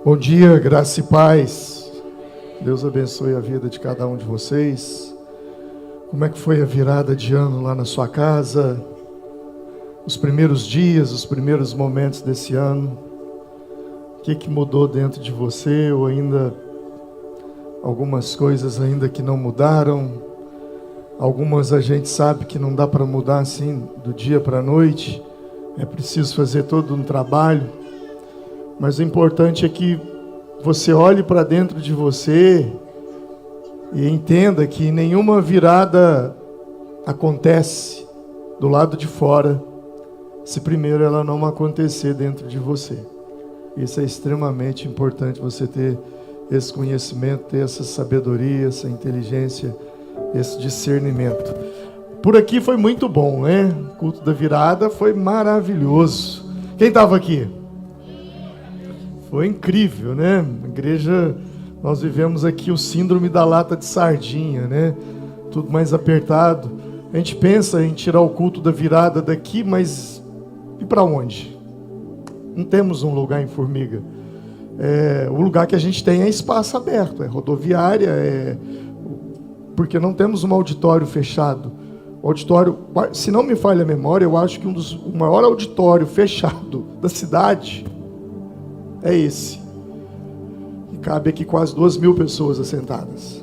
Bom dia, graça e paz. Deus abençoe a vida de cada um de vocês. Como é que foi a virada de ano lá na sua casa? Os primeiros dias, os primeiros momentos desse ano? O que mudou dentro de você? Ou ainda algumas coisas ainda que não mudaram? Algumas a gente sabe que não dá para mudar assim do dia para a noite. É preciso fazer todo um trabalho. Mas o importante é que você olhe para dentro de você e entenda que nenhuma virada acontece do lado de fora se primeiro ela não acontecer dentro de você. Isso é extremamente importante, você ter esse conhecimento, ter essa sabedoria, essa inteligência, esse discernimento. Por aqui foi muito bom, né? O culto da virada foi maravilhoso. Quem estava aqui? Foi incrível, né? Na igreja, nós vivemos aqui o síndrome da lata de sardinha, né? Tudo mais apertado. A gente pensa em tirar o culto da virada daqui, mas e para onde? Não temos um lugar em Formiga. O lugar que a gente tem é espaço aberto, é rodoviária, porque não temos um auditório fechado. O auditório, se não me falha a memória, eu acho que o maior auditório fechado da cidade é esse. E cabe aqui quase 2.000 pessoas assentadas.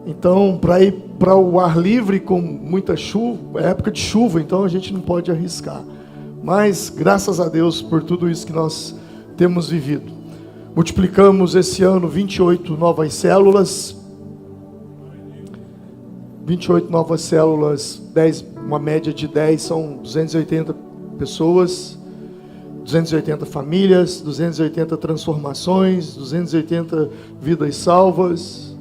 Então, para ir para o ar livre com muita chuva, é época de chuva, então a gente não pode arriscar. Mas, graças a Deus por tudo isso que nós temos vivido. Multiplicamos esse ano 28 novas células. 28 novas células, 10, uma média de 10, são 280 pessoas. 280 famílias, 280 transformações, 280 vidas salvas.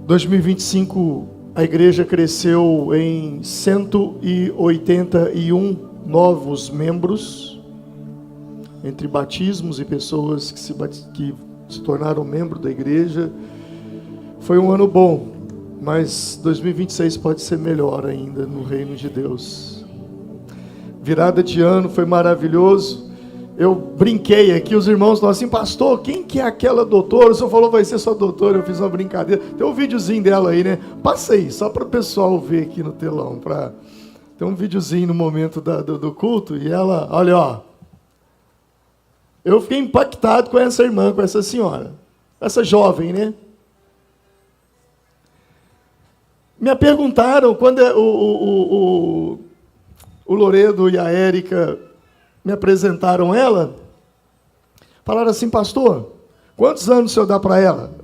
2025, a igreja cresceu em 181 novos membros, entre batismos e pessoas que se tornaram membro da igreja. Foi um ano bom, mas 2026 pode ser melhor ainda no reino de Deus. Virada de ano foi maravilhoso. Eu brinquei aqui, os irmãos falaram assim: pastor, quem que é aquela doutora? O senhor falou vai ser sua doutora. Eu fiz uma brincadeira. Tem um videozinho dela aí, né? Passa aí, só para o pessoal ver aqui no telão. Tem um videozinho no momento do culto. E ela, olha, ó. Eu fiquei impactado com essa irmã, com essa senhora. Essa jovem, né? Me perguntaram quando o Loredo e a Érica me apresentaram ela, falaram assim: pastor, quantos anos o senhor dá para ela?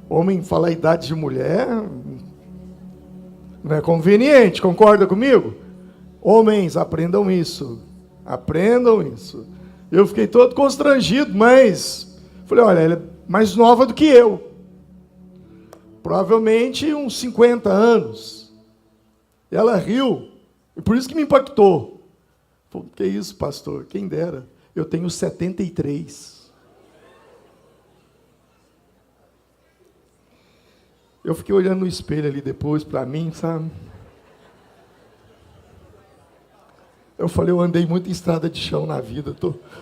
Homem fala a idade de mulher, não é conveniente, concorda comigo? Homens, aprendam isso, Eu fiquei todo constrangido, mas falei: olha, ela é mais nova do que eu, provavelmente uns 50 anos. E ela riu. E por isso que me impactou. Pô, que isso, pastor? Quem dera. Eu tenho 73. Eu fiquei olhando no espelho ali depois para mim, sabe? Eu falei: eu andei muito em estrada de chão na vida.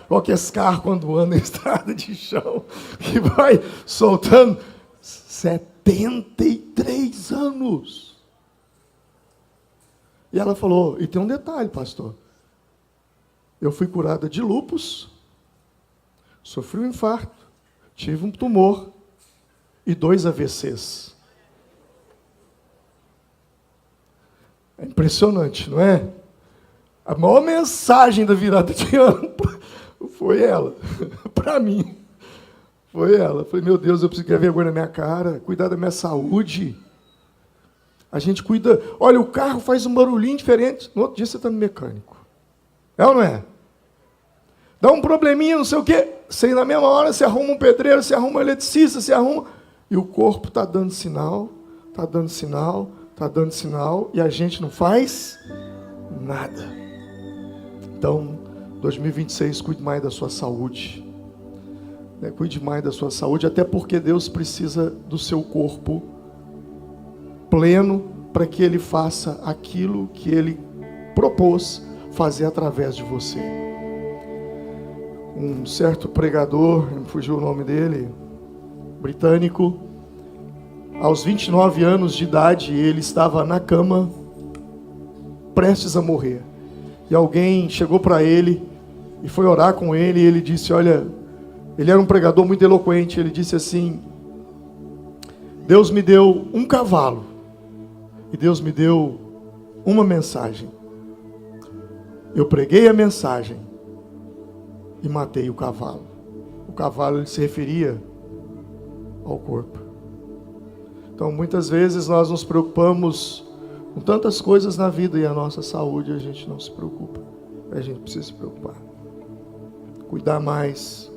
Igual que esse carro quando anda em estrada de chão, que vai soltando. 73 anos. E ela falou: e tem um detalhe, pastor. Eu fui curada de lúpus, sofri um infarto, tive um tumor e 2 AVCs. É impressionante, não é? A maior mensagem da virada de ano foi ela, para mim. Foi ela. Falei: meu Deus, eu preciso ter vergonha na minha cara, cuidar da minha saúde. A gente cuida. Olha, o carro faz um barulhinho diferente. No outro dia você está no mecânico. É ou não é? Dá um probleminha, não sei o quê. Você, na mesma hora, você arruma um pedreiro, você arruma um eletricista, você arruma. E o corpo está dando sinal, está dando sinal, está dando sinal. E a gente não faz nada. Então, 2026, cuide mais da sua saúde. Cuide mais da sua saúde, até porque Deus precisa do seu corpo pleno para que Ele faça aquilo que Ele propôs fazer através de você. um certo pregador, me fugiu o nome dele, britânico. Aos 29 anos de idade, ele estava na cama, prestes a morrer. E alguém chegou para ele e foi orar com ele, e ele disse, olha, ele era um pregador muito eloquente, ele disse assim, Deus me deu um cavalo, e Deus me deu uma mensagem. Eu preguei a mensagem e matei o cavalo. O cavalo, ele se referia ao corpo. Então, muitas vezes nós nos preocupamos com tantas coisas na vida e a nossa saúde a gente não se preocupa. A gente precisa se preocupar. Cuidar mais,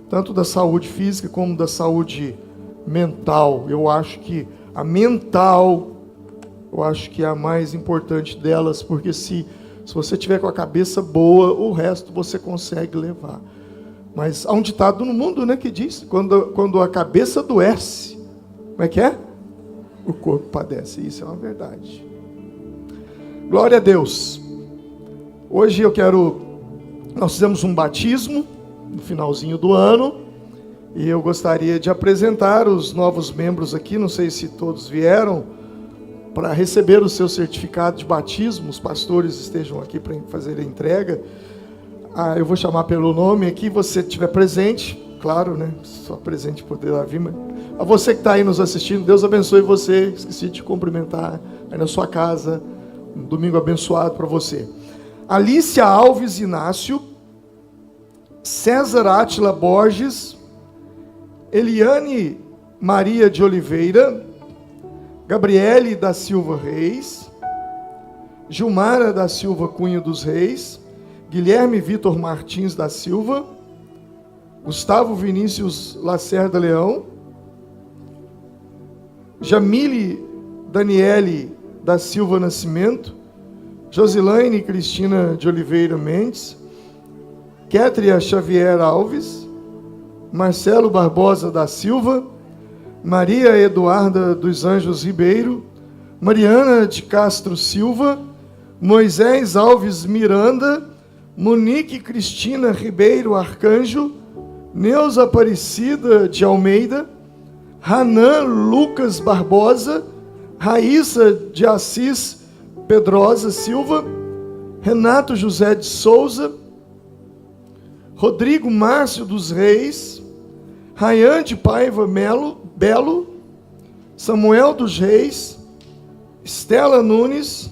tanto da saúde física como da saúde mental. Eu acho que a mental, eu acho que é a mais importante delas, porque se você tiver com a cabeça boa, o resto você consegue levar. Mas há um ditado no mundo, né, que diz, quando a cabeça adoece, como é que é? O corpo padece. Isso é uma verdade. Glória a Deus. Hoje nós fizemos um batismo no finalzinho do ano, e eu gostaria de apresentar os novos membros aqui, não sei se todos vieram, para receber o seu certificado de batismo. Os pastores estejam aqui para fazer a entrega. Eu vou chamar pelo nome aqui, você estiver presente, claro, né? Só presente poderá vir, mas a você que está aí nos assistindo, Deus abençoe você. Esqueci de te cumprimentar aí na sua casa. Um domingo abençoado para você. Alícia Alves Inácio, César Átila Borges, Eliane Maria de Oliveira, Gabriele da Silva Reis, Gilmara da Silva Cunha dos Reis, Guilherme Vitor Martins da Silva, Gustavo Vinícius Lacerda Leão, Jamile Daniele da Silva Nascimento, Josilaine Cristina de Oliveira Mendes, Kétria Xavier Alves, Marcelo Barbosa da Silva, Maria Eduarda dos Anjos Ribeiro, Mariana de Castro Silva, Moisés Alves Miranda, Monique Cristina Ribeiro Arcanjo, Neuza Aparecida de Almeida, Hanan Lucas Barbosa, Raíssa de Assis Pedrosa Silva, Renato José de Souza, Rodrigo Márcio dos Reis, Rayan de Paiva Belo, Samuel dos Reis, Estela Nunes,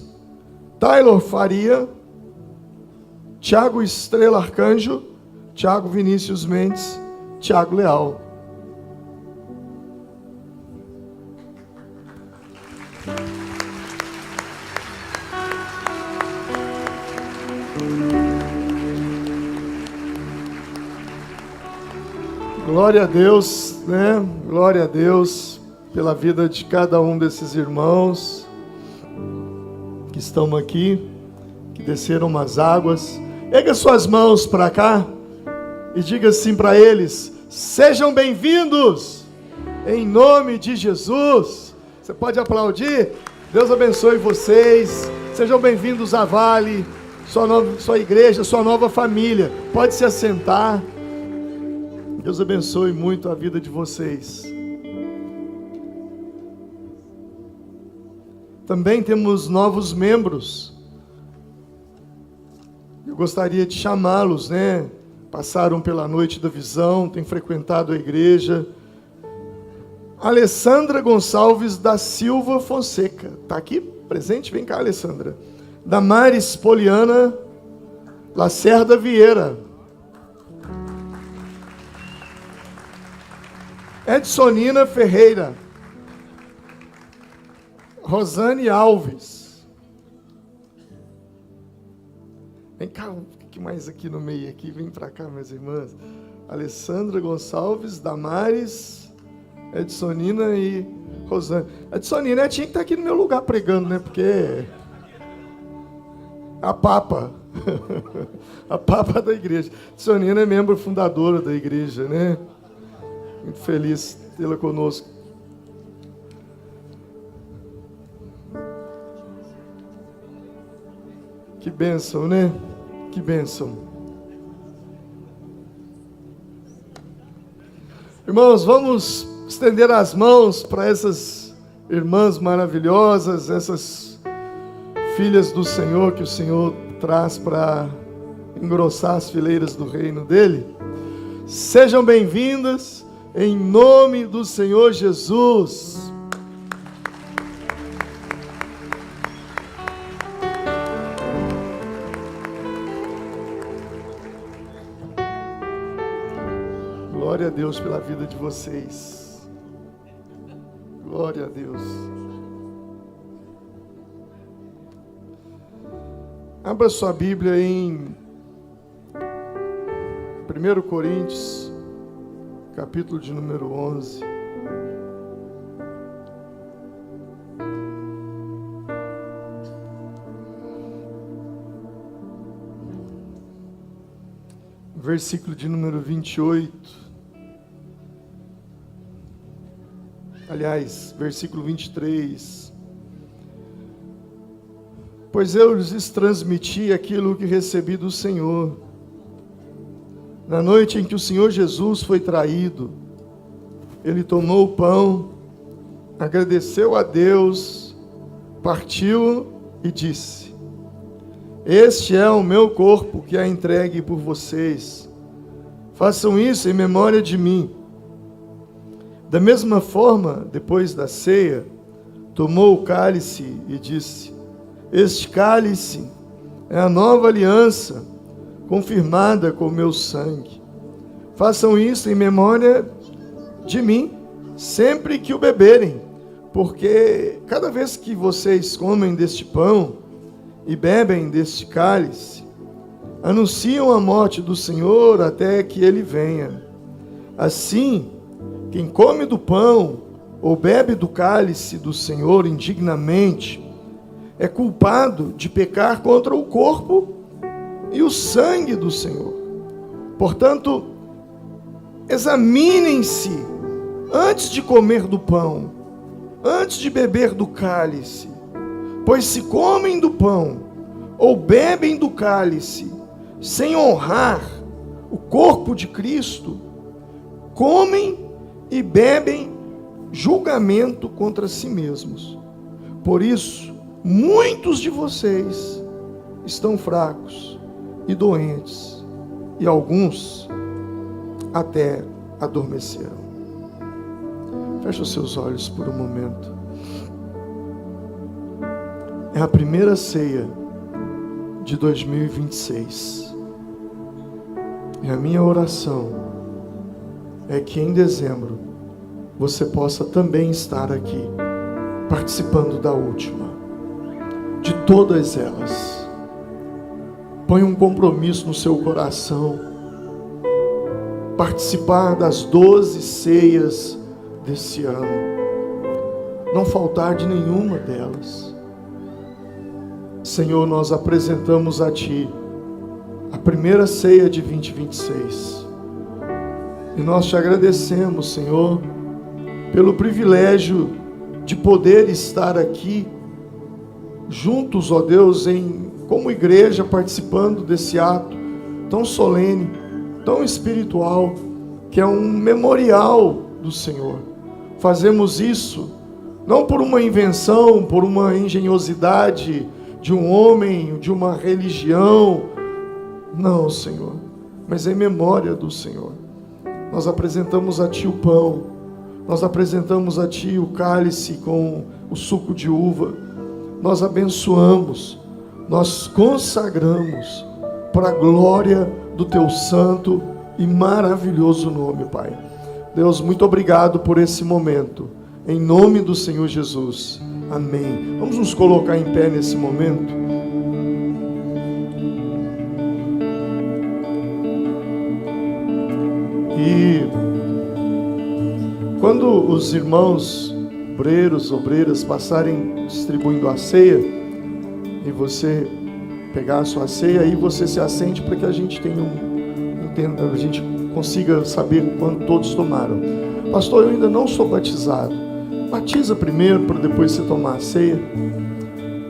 Taylor Faria, Tiago Estrela Arcanjo, Tiago Vinícius Mendes, Tiago Leal. Glória a Deus, né? Glória a Deus pela vida de cada um desses irmãos que estão aqui, que desceram umas águas. Erga suas mãos para cá e diga assim para eles: sejam bem-vindos em nome de Jesus. Você pode aplaudir? Deus abençoe vocês. Sejam bem-vindos à Vale, sua igreja, sua nova família. Pode se assentar. Deus abençoe muito a vida de vocês. Também temos novos membros. Eu gostaria de chamá-los, né? Passaram pela noite da visão, têm frequentado a igreja. Alessandra Gonçalves da Silva Fonseca. Está aqui presente? Vem cá, Alessandra. Damares Poliana Lacerda Vieira. Edsonina Ferreira. Rosane Alves. Vem cá, o que mais aqui no meio? Aqui, vem para cá, minhas irmãs. Alessandra Gonçalves, Damares, Edsonina e Rosane. Edsonina tinha que estar aqui no meu lugar pregando, né? Porque a Papa. A Papa da igreja. Edsonina é membro fundadora da igreja, né? Muito feliz tê-la conosco. Que bênção, né? Que bênção. Irmãos, vamos estender as mãos para essas irmãs maravilhosas, essas filhas do Senhor que o Senhor traz para engrossar as fileiras do reino dele. Sejam bem-vindas em nome do Senhor Jesus. Glória a Deus pela vida de vocês. Glória a Deus. Abra sua Bíblia em 1 Coríntios, capítulo de número 11. Versículo de número 28. Aliás, versículo 23. Pois eu lhes transmiti aquilo que recebi do Senhor. Na noite em que o Senhor Jesus foi traído, ele tomou o pão, agradeceu a Deus, partiu e disse: Este é o meu corpo que é entregue por vocês. Façam isso em memória de mim. Da mesma forma, depois da ceia, tomou o cálice e disse: Este cálice é a nova aliança, confirmada com o meu sangue. Façam isso em memória de mim, sempre que o beberem, porque cada vez que vocês comem deste pão e bebem deste cálice, anunciam a morte do Senhor até que ele venha. Assim, quem come do pão ou bebe do cálice do Senhor indignamente é culpado de pecar contra o corpo e o sangue do Senhor. Portanto, examinem-se antes de comer do pão, antes de beber do cálice, pois se comem do pão ou bebem do cálice sem honrar o corpo de Cristo, comem e bebem julgamento contra si mesmos. Por isso, muitos de vocês estão fracos e doentes, e alguns até adormeceram. Feche os seus olhos por um momento. É a primeira ceia de 2026. E a minha oração é que em dezembro você possa também estar aqui, participando da última, de todas elas. Põe um compromisso no seu coração, participar das 12 ceias desse ano, não faltar de nenhuma delas. Senhor, nós apresentamos a Ti a primeira ceia de 2026. E nós te agradecemos, Senhor, pelo privilégio de poder estar aqui juntos, ó Deus, como igreja, participando desse ato tão solene, tão espiritual, que é um memorial do Senhor. Fazemos isso não por uma invenção, por uma engenhosidade de um homem, de uma religião, não, Senhor, mas em memória do Senhor. Nós apresentamos a Ti o pão, nós apresentamos a Ti o cálice com o suco de uva, nós abençoamos, nós consagramos para a glória do Teu santo e maravilhoso nome, Pai. Deus, muito obrigado por esse momento, em nome do Senhor Jesus, amém. Vamos nos colocar em pé nesse momento. E quando os irmãos obreiras passarem distribuindo a ceia, e você pegar a sua ceia, aí você se assente para que a gente tenha a gente consiga saber quando todos tomaram. Pastor, eu ainda não sou batizado. Batiza primeiro para depois você tomar a ceia.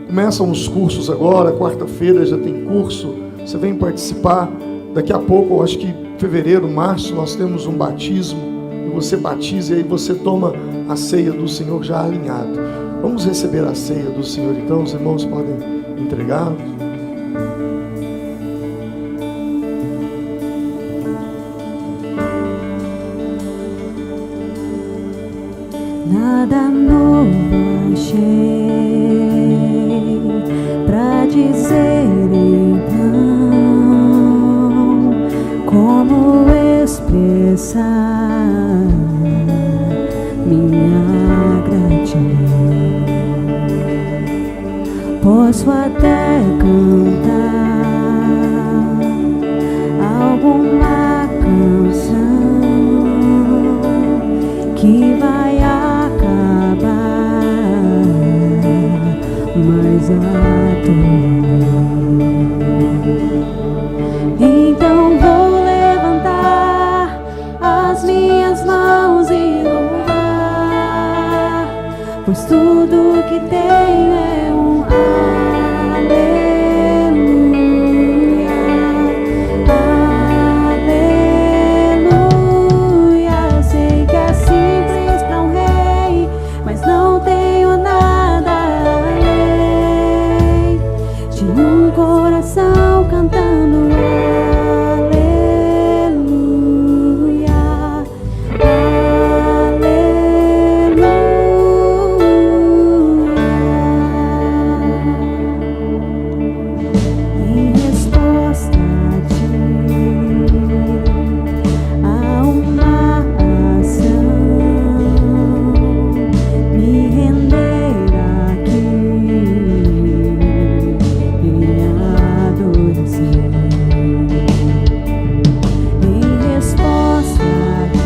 Começam os cursos agora, quarta-feira já tem curso, você vem participar. Daqui a pouco, eu acho que fevereiro, março, nós temos um batismo e você batiza, e aí você toma a ceia do Senhor já alinhado. Vamos receber a ceia do Senhor, então os irmãos podem entregar. Nada novo achei pra dizer então, como expressar minha gratidão. Posso até cantar alguma canção que vai mas a tua. Então vou levantar as minhas mãos e louvar, pois tudo que tenho é um aleluia, aleluia. Sei que é simples para um rei, mas não tenho nada além de um coração cantando aleluia, aleluia. Em resposta a ti, a uma ação, me render aqui em adoração. Em resposta a ti,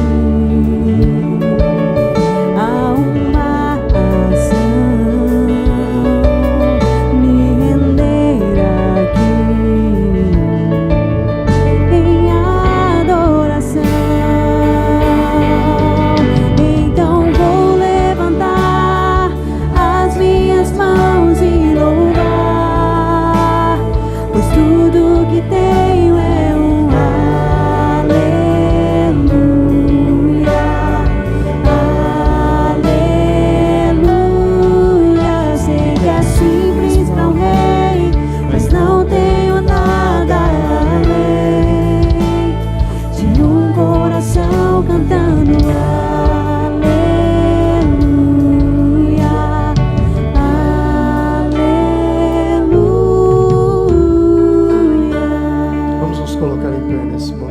a uma ação, me render aqui em adoração. Então vou levantar as minhas mãos e louvar, pois tudo que tenho é um aleluia, aleluia. Sei que é simples para um rei, mas não tenho nada além de um coração cantando aleluia, aleluia. Vamos nos colocar em pé nesse momento.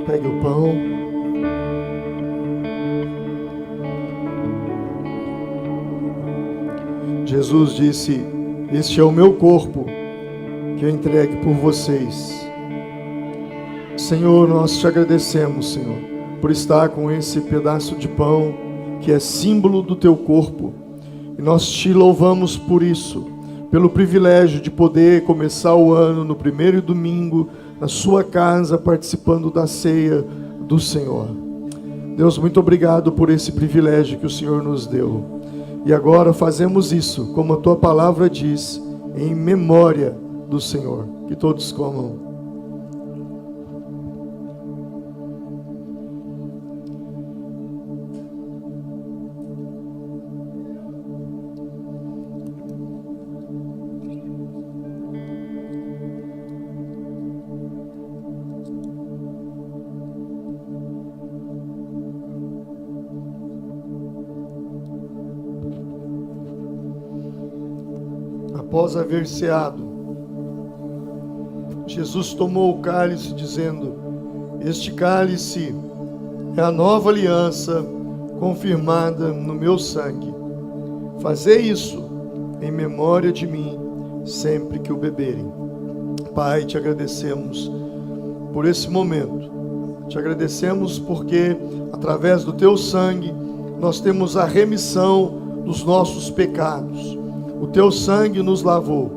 Pegue o pão. Jesus disse: este é o meu corpo que eu entregue por vocês. Senhor, nós te agradecemos, Senhor, por estar com esse pedaço de pão que é símbolo do teu corpo. E nós te louvamos por isso, pelo privilégio de poder começar o ano no primeiro domingo, na sua casa, participando da ceia do Senhor. Deus, muito obrigado por esse privilégio que o Senhor nos deu. E agora fazemos isso, como a tua palavra diz, em memória do Senhor. Que todos comam. Após haver ceado, Jesus tomou o cálice, dizendo: este cálice é a nova aliança confirmada no meu sangue. Fazei isso em memória de mim, sempre que o beberem. Pai, te agradecemos por esse momento. Te agradecemos porque, através do teu sangue, nós temos a remissão dos nossos pecados. O teu sangue nos lavou.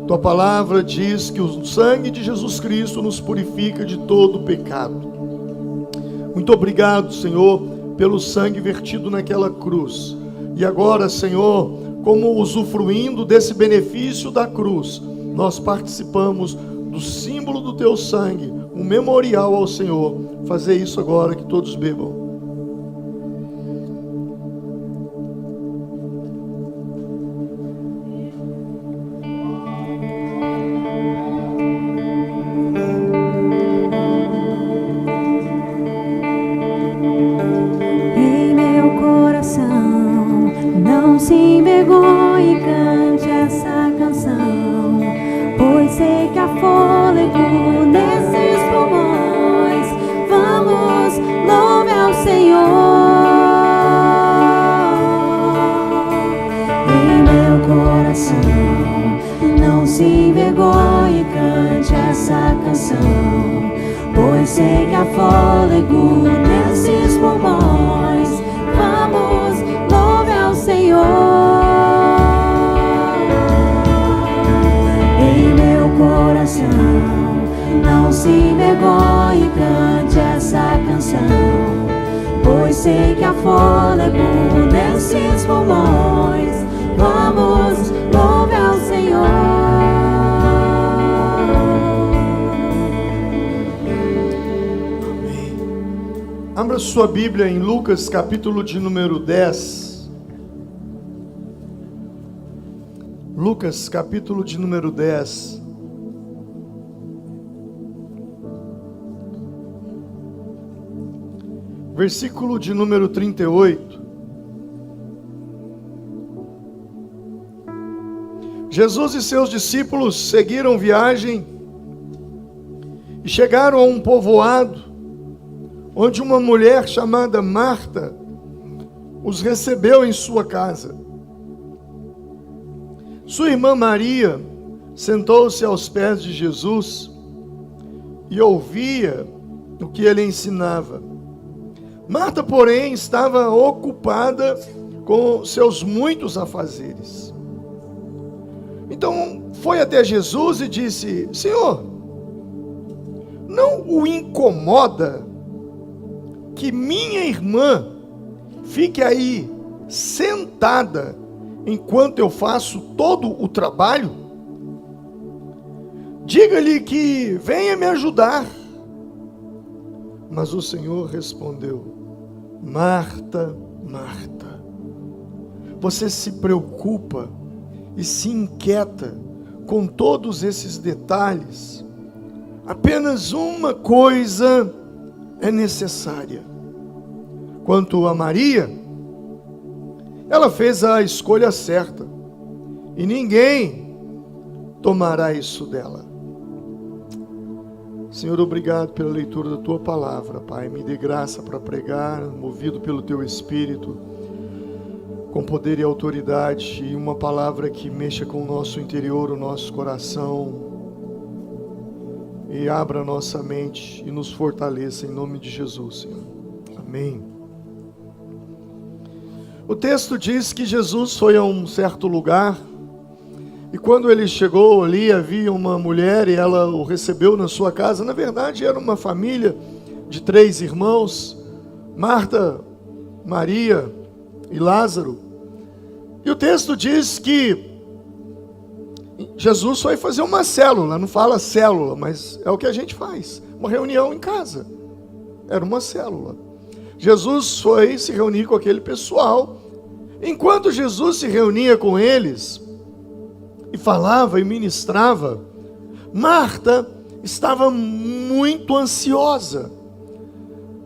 Tua palavra diz que o sangue de Jesus Cristo nos purifica de todo pecado. Muito obrigado, Senhor, pelo sangue vertido naquela cruz. E agora, Senhor, como usufruindo desse benefício da cruz, nós participamos do do símbolo do teu sangue, um memorial ao Senhor. Fazer isso agora, que todos bebam. Em meu coração, não se envergonhe, cante essa canção, pois sei que há fôlego nesses pulmões. Vamos, louve ao Senhor. Em meu coração, não se envergonhe, cante essa canção, pois sei que há fôlego nesses pulmões. Vamos, louve ao Senhor. Em meu coração, não se envergonhe, cante essa canção, pois sei que há fôlego nesses pulmões. Vamos, louve ao Senhor. Abra sua Bíblia em Lucas, capítulo de número 10. Lucas, capítulo de número 10. Versículo de número 38. Jesus e seus discípulos seguiram viagem e chegaram a um povoado onde uma mulher chamada Marta os recebeu em sua casa. Sua irmã Maria sentou-se aos pés de Jesus e ouvia o que ele ensinava. Marta, porém, estava ocupada com seus muitos afazeres. Então foi até Jesus e disse: Senhor, não o incomoda que minha irmã fique aí sentada enquanto eu faço todo o trabalho? Diga-lhe que venha me ajudar. Mas o Senhor respondeu: Marta, Marta, você se preocupa e se inquieta com todos esses detalhes. Apenas uma coisa é necessária. Quanto a Maria, ela fez a escolha certa, e ninguém tomará isso dela. Senhor, obrigado pela leitura da Tua palavra, Pai. Me dê graça para pregar, movido pelo Teu Espírito, com poder e autoridade, e uma palavra que mexa com o nosso interior, o nosso coração, e abra a nossa mente e nos fortaleça em nome de Jesus, Senhor. Amém. O texto diz que Jesus foi a um certo lugar, e quando ele chegou ali, havia uma mulher e ela o recebeu na sua casa. Na verdade, era uma família de 3 irmãos, Marta, Maria e Lázaro. E o texto diz que Jesus foi fazer uma célula, não fala célula, mas é o que a gente faz, uma reunião em casa. Era uma célula. Jesus foi se reunir com aquele pessoal. Enquanto Jesus se reunia com eles e falava e ministrava, Marta estava muito ansiosa,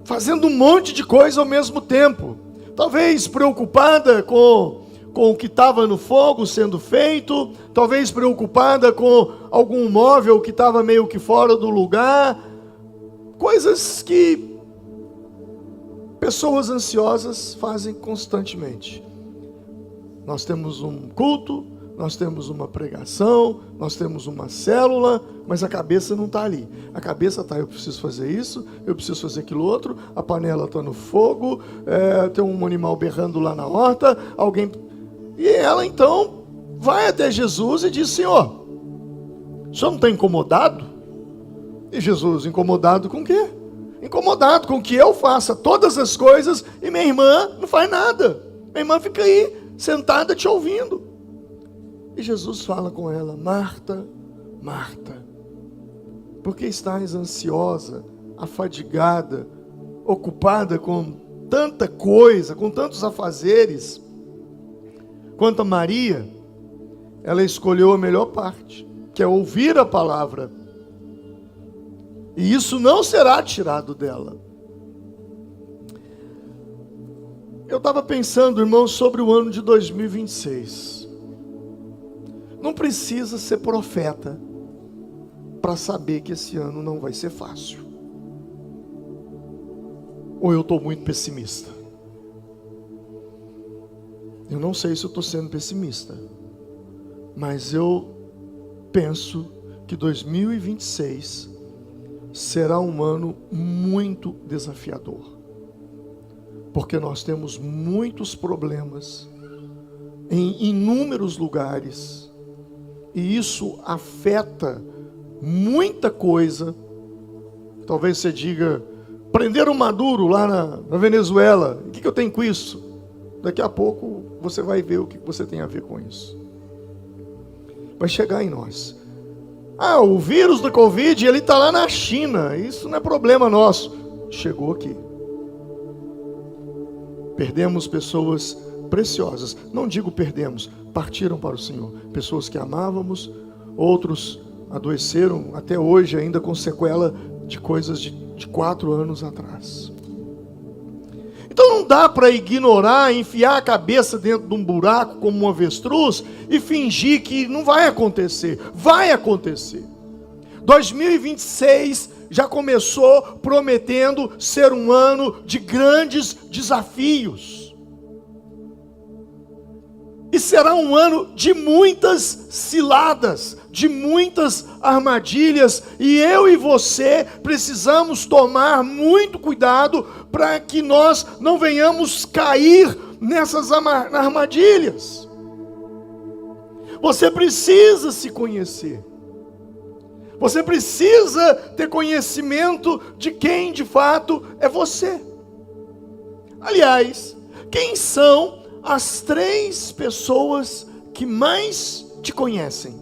fazendo um monte de coisa ao mesmo tempo. Talvez preocupada com o que estava no fogo sendo feito, talvez preocupada com algum móvel que estava meio que fora do lugar, coisas que pessoas ansiosas fazem constantemente. Nós temos um culto, nós temos uma pregação, nós temos uma célula, mas a cabeça não está ali. A cabeça está: eu preciso fazer isso, eu preciso fazer aquilo outro, a panela está no fogo, tem um animal berrando lá na horta, alguém... E ela então vai até Jesus e diz: Senhor, o senhor não está incomodado? E Jesus: incomodado com o quê? Incomodado com que eu faça todas as coisas e minha irmã não faz nada. Minha irmã fica aí sentada te ouvindo. E Jesus fala com ela: Marta, Marta, Por que estás ansiosa, afadigada, ocupada com tanta coisa, com tantos afazeres? Quanto a Maria, ela escolheu a melhor parte, que é ouvir a palavra. E isso não será tirado dela. Eu estava pensando, irmãos, sobre o ano de 2026. Não precisa ser profeta para saber que esse ano não vai ser fácil. Ou eu estou muito pessimista? Eu não sei se eu estou sendo pessimista, mas eu penso que 2026 será um ano muito desafiador, porque nós temos muitos problemas em inúmeros lugares, e isso afeta muita coisa. Talvez você diga, prenderam Maduro lá na Venezuela, o que eu tenho com isso? Daqui a pouco você vai ver o que você tem a ver com isso. Vai chegar em nós. O vírus da Covid, ele está lá na China, isso não é problema nosso. Chegou aqui. Perdemos pessoas preciosas. Não digo perdemos, partiram para o Senhor. Pessoas que amávamos, outros adoeceram até hoje ainda com sequela de coisas de 4 anos atrás. Então não dá para ignorar, enfiar a cabeça dentro de um buraco como um avestruz e fingir que não vai acontecer. Vai acontecer. 2026 já começou prometendo ser um ano de grandes desafios. E será um ano de muitas ciladas, de muitas armadilhas, e eu e você precisamos tomar muito cuidado para que nós não venhamos cair nessas armadilhas. Você precisa se conhecer. Você precisa ter conhecimento de quem de fato é você. Aliás, quem são as 3 pessoas que mais te conhecem?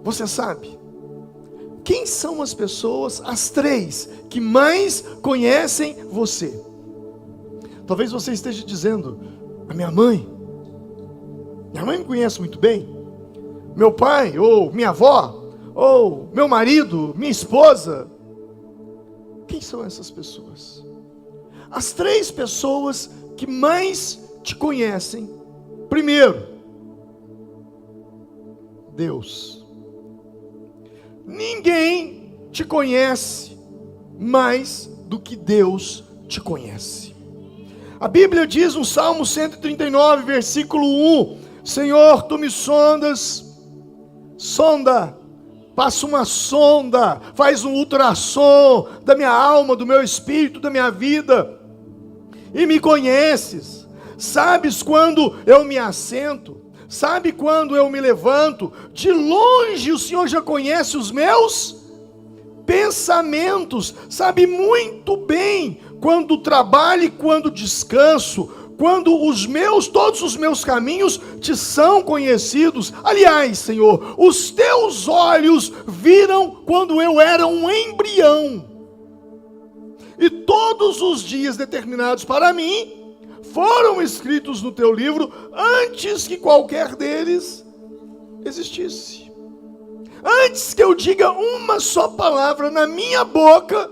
Você sabe? Quem são as pessoas, as 3, que mais conhecem você? Talvez você esteja dizendo, a minha mãe. Minha mãe me conhece muito bem. Meu pai, ou minha avó, ou meu marido, minha esposa. Quem são essas pessoas? As 3 pessoas que mais te conhecem. Primeiro, Deus. Ninguém te conhece mais do que Deus te conhece. A Bíblia diz no Salmo 139, versículo 1: Senhor, tu me sonda, passa uma sonda, faz um ultrassom da minha alma, do meu espírito, da minha vida, e me conheces. Sabes quando eu me assento, sabe quando eu me levanto. De longe o Senhor já conhece os meus pensamentos, sabe muito bem quando trabalho e quando descanso, quando todos os meus caminhos te são conhecidos. Aliás, Senhor, os teus olhos viram quando eu era um embrião, e todos os dias determinados para mim foram escritos no teu livro antes que qualquer deles existisse. Antes que eu diga uma só palavra na minha boca,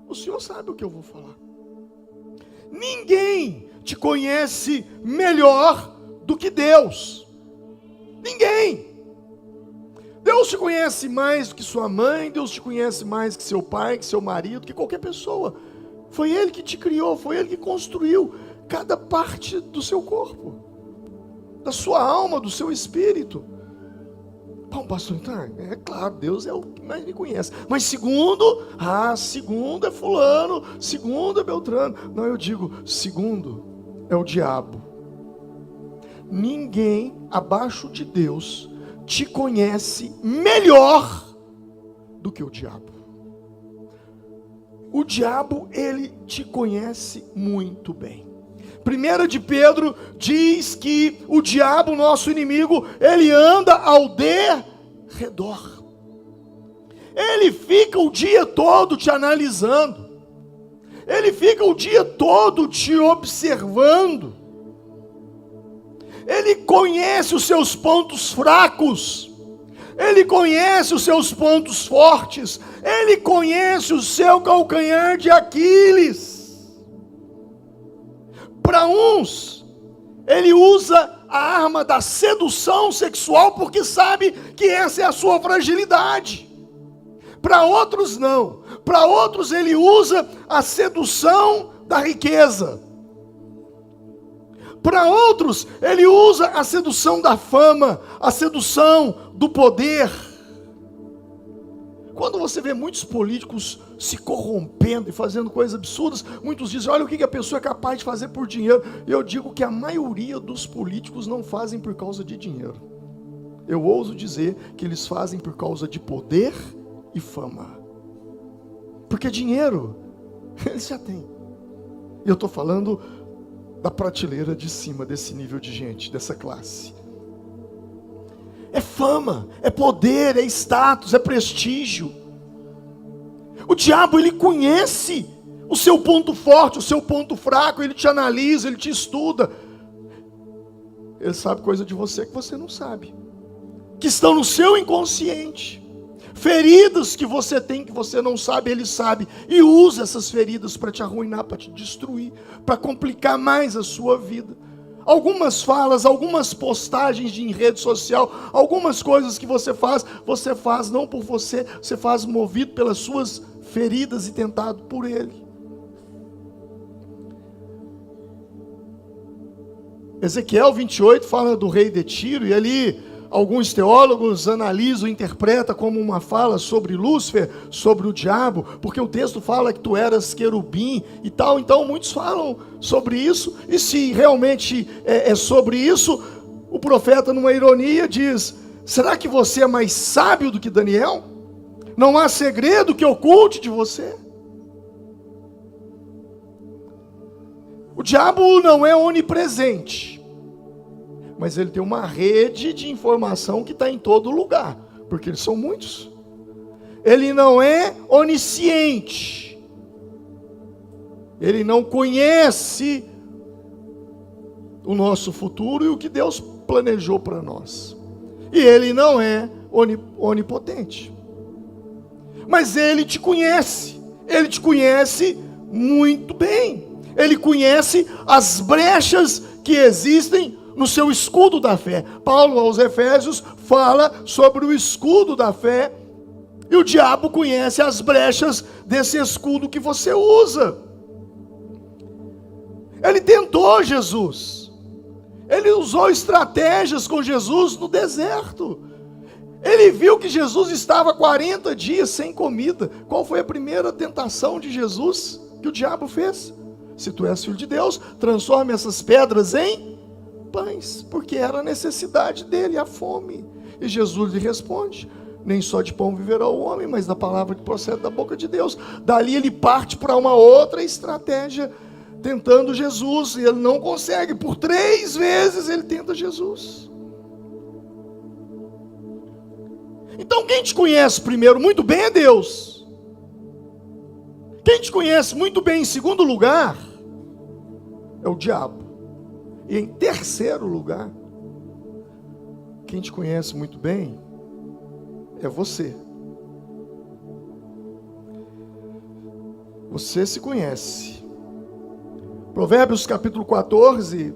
o Senhor sabe o que eu vou falar. Ninguém te conhece melhor do que Deus. Ninguém. Deus te conhece mais do que sua mãe, Deus te conhece mais que seu pai, que seu marido, que qualquer pessoa. Foi Ele que te criou, foi Ele que construiu cada parte do seu corpo, da sua alma, do seu espírito. Bom, pastor, então, é claro, Deus é o que mais me conhece. Mas segundo é fulano, segundo é Beltrano. Não, eu digo, segundo é o diabo. Ninguém abaixo de Deus te conhece melhor do que o diabo. O diabo, ele te conhece muito bem. 1 de Pedro diz que o diabo, nosso inimigo, ele anda ao derredor. Ele fica o dia todo te analisando. Ele fica o dia todo te observando. Ele conhece os seus pontos fracos. Ele conhece os seus pontos fortes. Ele conhece o seu calcanhar de Aquiles. Para uns, ele usa a arma da sedução sexual porque sabe que essa é a sua fragilidade. Para outros não. Para outros ele usa a sedução da riqueza. Para outros ele usa a sedução da fama, a sedução do poder. Quando você vê muitos políticos se corrompendo e fazendo coisas absurdas, muitos dizem, olha o que a pessoa é capaz de fazer por dinheiro. Eu digo que a maioria dos políticos não fazem por causa de dinheiro. Eu ouso dizer que eles fazem por causa de poder e fama. Porque dinheiro, eles já têm. E eu estou falando da prateleira de cima desse nível de gente, dessa classe. É fama, é poder, é status, é prestígio. O diabo, ele conhece o seu ponto forte, o seu ponto fraco, ele te analisa, ele te estuda. Ele sabe coisa de você que você não sabe, que estão no seu inconsciente. Feridas que você tem, que você não sabe, ele sabe. E usa essas feridas para te arruinar, para te destruir, para complicar mais a sua vida. Algumas falas, algumas postagens em rede social, algumas coisas que você faz não por você, você faz movido pelas suas feridas e tentado por ele. Ezequiel 28 fala do rei de Tiro, e ali alguns teólogos analisam, interpretam como uma fala sobre Lúcifer, sobre o diabo, porque o texto fala que tu eras querubim e tal, então muitos falam sobre isso, e se realmente é sobre isso, o profeta numa ironia diz, será que você é mais sábio do que Daniel? Não há segredo que oculte de você? O diabo não é onipresente, mas ele tem uma rede de informação que está em todo lugar, porque eles são muitos. Ele não é onisciente, ele não conhece o nosso futuro e o que Deus planejou para nós, e ele não é onipotente, mas ele te conhece muito bem, ele conhece as brechas que existem no seu escudo da fé. Paulo aos Efésios fala sobre o escudo da fé, e o diabo conhece as brechas desse escudo que você usa. Ele tentou Jesus, ele usou estratégias com Jesus no deserto. Ele viu que Jesus estava 40 dias sem comida. Qual foi a primeira tentação de Jesus que o diabo fez? Se tu és filho de Deus, transforme essas pedras em pães, porque era a necessidade dele, a fome. E Jesus lhe responde, nem só de pão viverá o homem, mas da palavra que procede da boca de Deus. Dali ele parte para uma outra estratégia, tentando Jesus, e ele não consegue. Por 3 vezes ele tenta Jesus. Então quem te conhece primeiro muito bem é Deus. Quem te conhece muito bem em segundo lugar é o diabo. E em terceiro lugar, quem te conhece muito bem é você. Você se conhece. Provérbios capítulo 14,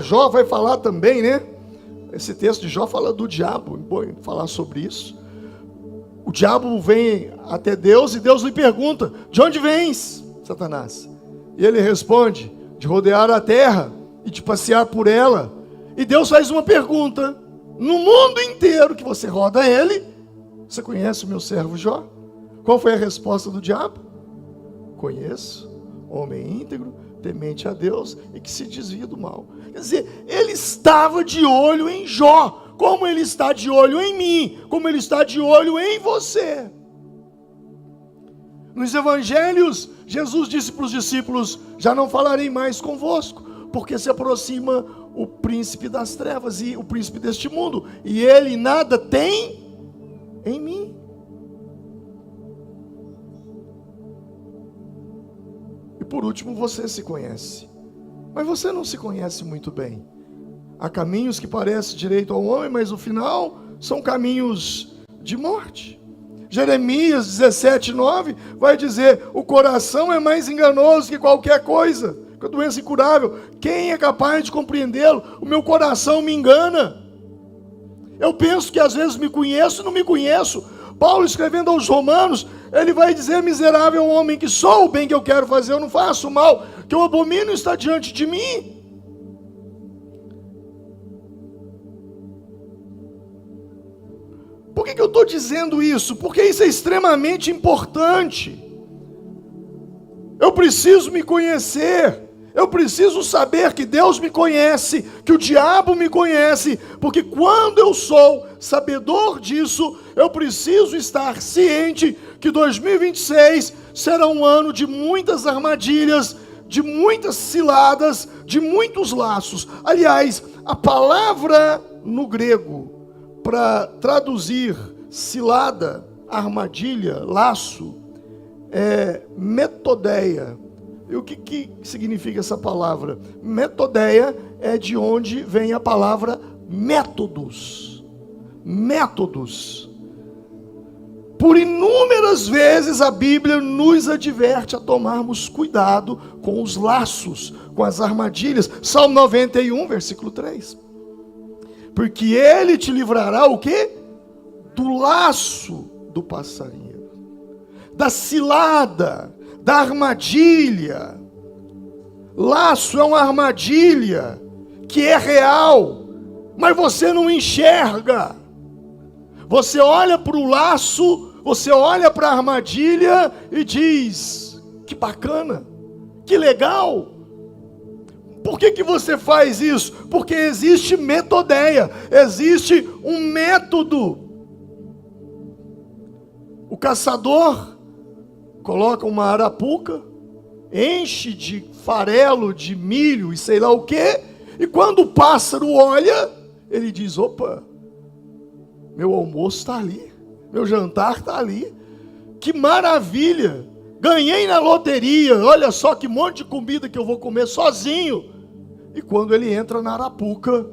Jó vai falar também, né? Esse texto de Jó fala do diabo, vou falar sobre isso. O diabo vem até Deus e Deus lhe pergunta, de onde vens, Satanás? E ele responde, de rodear a terra e de passear por ela. E Deus faz uma pergunta, no mundo inteiro que você roda ele, você conhece o meu servo Jó? Qual foi a resposta do diabo? Conheço, homem íntegro, temente a Deus e que se desvia do mal. Quer dizer, ele estava de olho em Jó, como ele está de olho em mim, como ele está de olho em você. Nos evangelhos, Jesus disse para os discípulos, já não falarei mais convosco, porque se aproxima o príncipe das trevas e o príncipe deste mundo, e ele nada tem em mim. por último, você se conhece. Mas você não se conhece muito bem. Há caminhos que parecem direito ao homem, mas no final são caminhos de morte. Jeremias 17:9 vai dizer: o coração é mais enganoso que qualquer coisa, que a doença incurável. Quem é capaz de compreendê-lo? O meu coração me engana. Eu penso que às vezes me conheço e não me conheço. Paulo, escrevendo aos Romanos, ele vai dizer: miserável homem que sou, o bem que eu quero fazer eu não faço, o mal que eu abomino está diante de mim. Por que eu estou dizendo isso? Porque isso é extremamente importante. Eu preciso me conhecer. Eu preciso saber que Deus me conhece, que o diabo me conhece, porque quando eu sou sabedor disso, eu preciso estar ciente que 2026 será um ano de muitas armadilhas, de muitas ciladas, de muitos laços. Aliás, a palavra no grego para traduzir cilada, armadilha, laço, é metodeia. E o que significa essa palavra? Metodeia é de onde vem a palavra métodos. Métodos. Por inúmeras vezes a Bíblia nos adverte a tomarmos cuidado com os laços, com as armadilhas. Salmo 91, versículo 3. Porque ele te livrará o quê? Do laço do passarinheiro, da cilada, da armadilha. Laço é uma armadilha que é real, mas você não enxerga. Você olha para o laço, você olha para a armadilha e diz: que bacana, que legal. Por que você faz isso? Porque existe metodeia, existe um método. O caçador coloca uma arapuca, enche de farelo, de milho e sei lá o quê, e quando o pássaro olha, ele diz: opa, meu almoço está ali, meu jantar está ali, que maravilha, ganhei na loteria, olha só que monte de comida que eu vou comer sozinho. E quando ele entra na arapuca,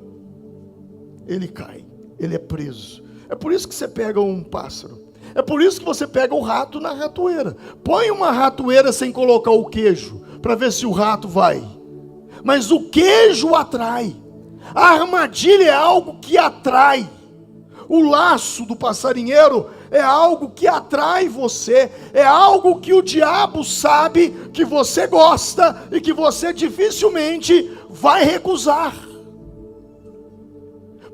ele cai, ele é preso. É por isso que você pega um pássaro. É por isso que você pega o rato na ratoeira. Põe uma ratoeira sem colocar o queijo, para ver se o rato vai. Mas o queijo atrai. A armadilha é algo que atrai. O laço do passarinheiro é algo que atrai você. É algo que o diabo sabe que você gosta e que você dificilmente vai recusar.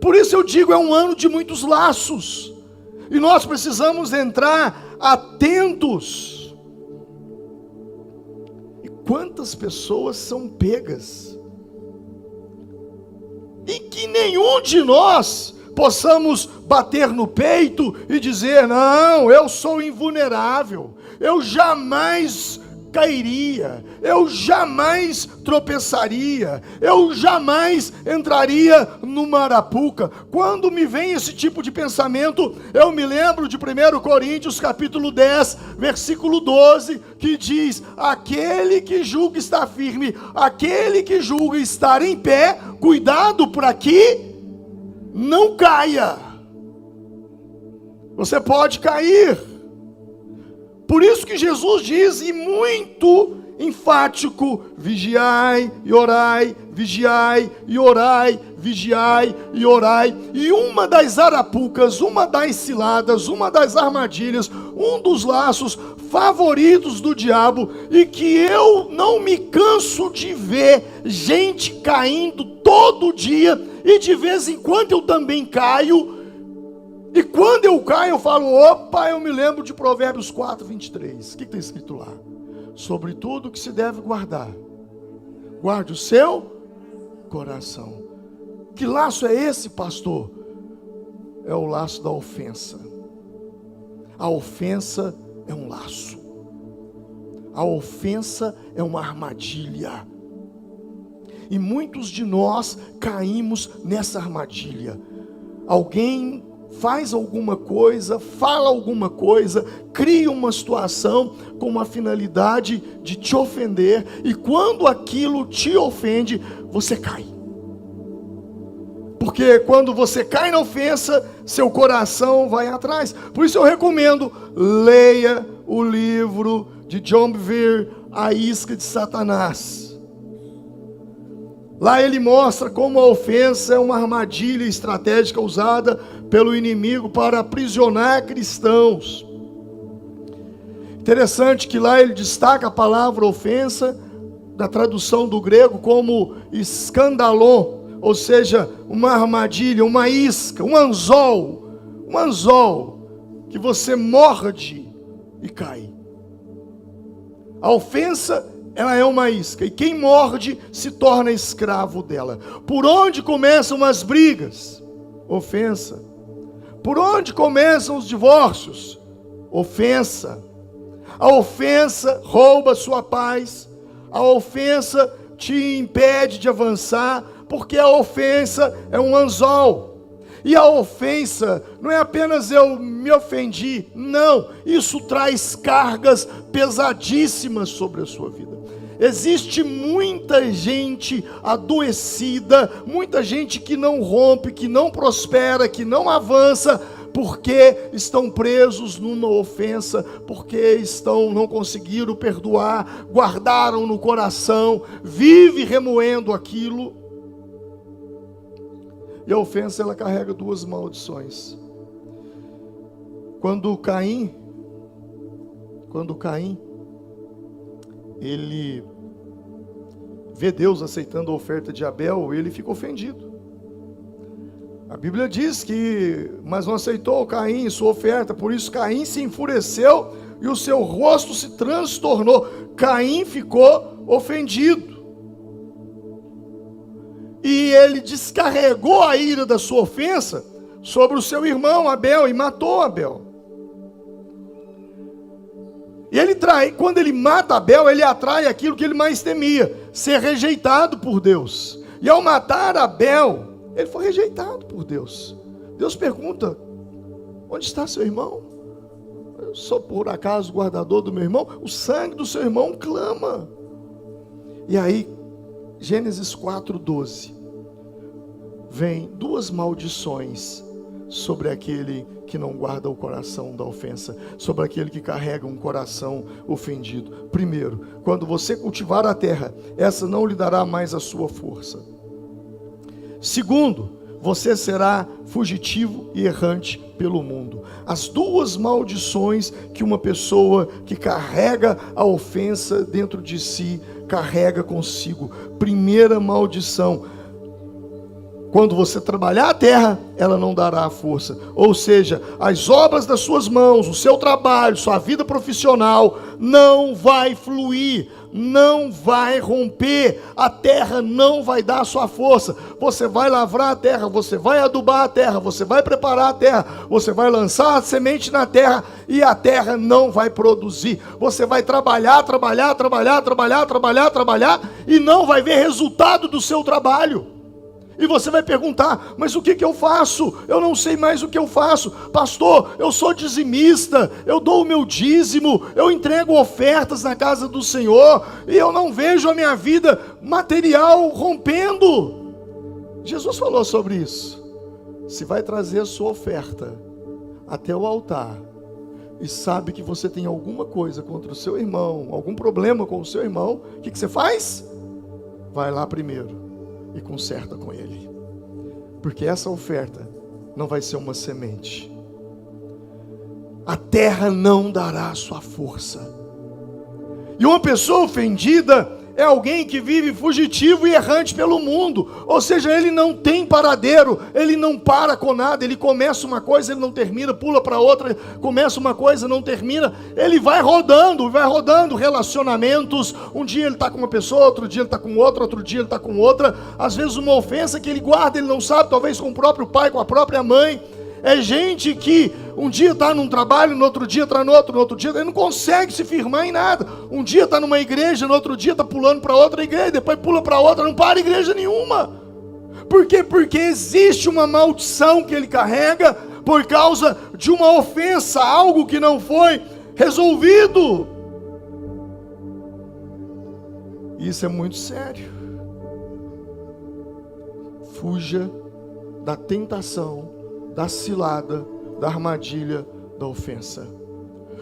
Por isso eu digo, é um ano de muitos laços. E nós precisamos entrar atentos. E quantas pessoas são pegas? E que nenhum de nós possamos bater no peito e dizer: não, eu sou invulnerável, eu jamais cairia, eu jamais tropeçaria, eu jamais entraria numa arapuca. Quando me vem esse tipo de pensamento, eu me lembro de 1 Coríntios capítulo 10, versículo 12, que diz: aquele que julga estar firme, aquele que julga estar em pé, cuidado para que não caia. Você pode cair. Por isso que Jesus diz, e muito enfático: vigiai e orai, vigiai e orai, vigiai e orai. E uma das arapucas, uma das ciladas, uma das armadilhas, um dos laços favoritos do diabo, e que eu não me canso de ver gente caindo todo dia, e de vez em quando eu também caio. E quando eu caio, eu falo: opa, eu me lembro de Provérbios 4, 23. O que está escrito lá? Sobre tudo que se deve guardar, guarde o seu coração. Que laço é esse, pastor? É o laço da ofensa. A ofensa é um laço. A ofensa é uma armadilha. E muitos de nós caímos nessa armadilha. Alguém faz alguma coisa, fala alguma coisa, cria uma situação com uma finalidade de te ofender, e quando aquilo te ofende, você cai. Porque quando você cai na ofensa, seu coração vai atrás. Por isso eu recomendo, leia o livro de John Bevere, A Isca de Satanás. Lá ele mostra como a ofensa é uma armadilha estratégica usada pelo inimigo para aprisionar cristãos. Interessante que lá ele destaca a palavra ofensa, da tradução do grego, como escandalon, ou seja, uma armadilha, uma isca, um anzol que você morde e cai. A ofensa, ela é uma isca, e quem morde se torna escravo dela. Por onde começam as brigas? Ofensa. Por onde começam os divórcios? Ofensa. A ofensa rouba sua paz, a ofensa te impede de avançar, porque a ofensa é um anzol. E a ofensa não é apenas eu me ofendi, não, isso traz cargas pesadíssimas sobre a sua vida. Existe muita gente adoecida, muita gente que não rompe, que não prospera, que não avança, porque estão presos numa ofensa, porque não conseguiram perdoar, guardaram no coração, vive remoendo aquilo. E a ofensa, ela carrega duas maldições. Quando Caim, ele vê Deus aceitando a oferta de Abel, ele fica ofendido. A Bíblia diz que, mas não aceitou Caim sua oferta, por isso Caim se enfureceu e o seu rosto se transtornou. Caim ficou ofendido. E ele descarregou a ira da sua ofensa sobre o seu irmão Abel e matou Abel. E ele quando ele mata Abel, ele atrai aquilo que ele mais temia, ser rejeitado por Deus. E ao matar Abel, ele foi rejeitado por Deus. Deus pergunta: onde está seu irmão? Eu sou por acaso guardador do meu irmão? O sangue do seu irmão clama. E aí, Gênesis 4:12, vem duas maldições sobre aquele que não guarda o coração da ofensa, sobre aquele que carrega um coração ofendido. Primeiro, quando você cultivar a terra, essa não lhe dará mais a sua força. Segundo, você será fugitivo e errante pelo mundo. As duas maldições que uma pessoa que carrega a ofensa dentro de si carrega consigo. Primeira maldição: quando você trabalhar a terra, ela não dará força. Ou seja, as obras das suas mãos, o seu trabalho, sua vida profissional, não vai fluir, não vai romper, a terra não vai dar a sua força. Você vai lavrar a terra, você vai adubar a terra, você vai preparar a terra, você vai lançar a semente na terra e a terra não vai produzir. Você vai trabalhar e não vai ver resultado do seu trabalho. E você vai perguntar: mas o que eu faço? Eu não sei mais o que eu faço. Pastor, eu sou dizimista, eu dou o meu dízimo, eu entrego ofertas na casa do Senhor, e eu não vejo a minha vida material rompendo. Jesus falou sobre isso. Se vai trazer a sua oferta até o altar, e sabe que você tem alguma coisa contra o seu irmão, algum problema com o seu irmão, o que você faz? Vai lá primeiro e conserta com ele, porque essa oferta não vai ser uma semente. A terra não dará sua força. E uma pessoa ofendida é alguém que vive fugitivo e errante pelo mundo, ou seja, ele não tem paradeiro, ele não para com nada, ele começa uma coisa, ele não termina, pula para outra, começa uma coisa, não termina, ele vai rodando relacionamentos, um dia ele está com uma pessoa, outro dia ele está com outra, outro dia ele está com outra, às vezes uma ofensa que ele guarda, ele não sabe, talvez com o próprio pai, com a própria mãe. É gente que um dia está num trabalho, no outro dia está no outro dia ele não consegue se firmar em nada. Um dia está numa igreja, no outro dia está pulando para outra igreja, depois pula para outra, não para igreja nenhuma. Por quê? Porque existe uma maldição que ele carrega, por causa de uma ofensa, algo que não foi resolvido. Isso é muito sério. Fuja da tentação, da cilada, da armadilha, da ofensa.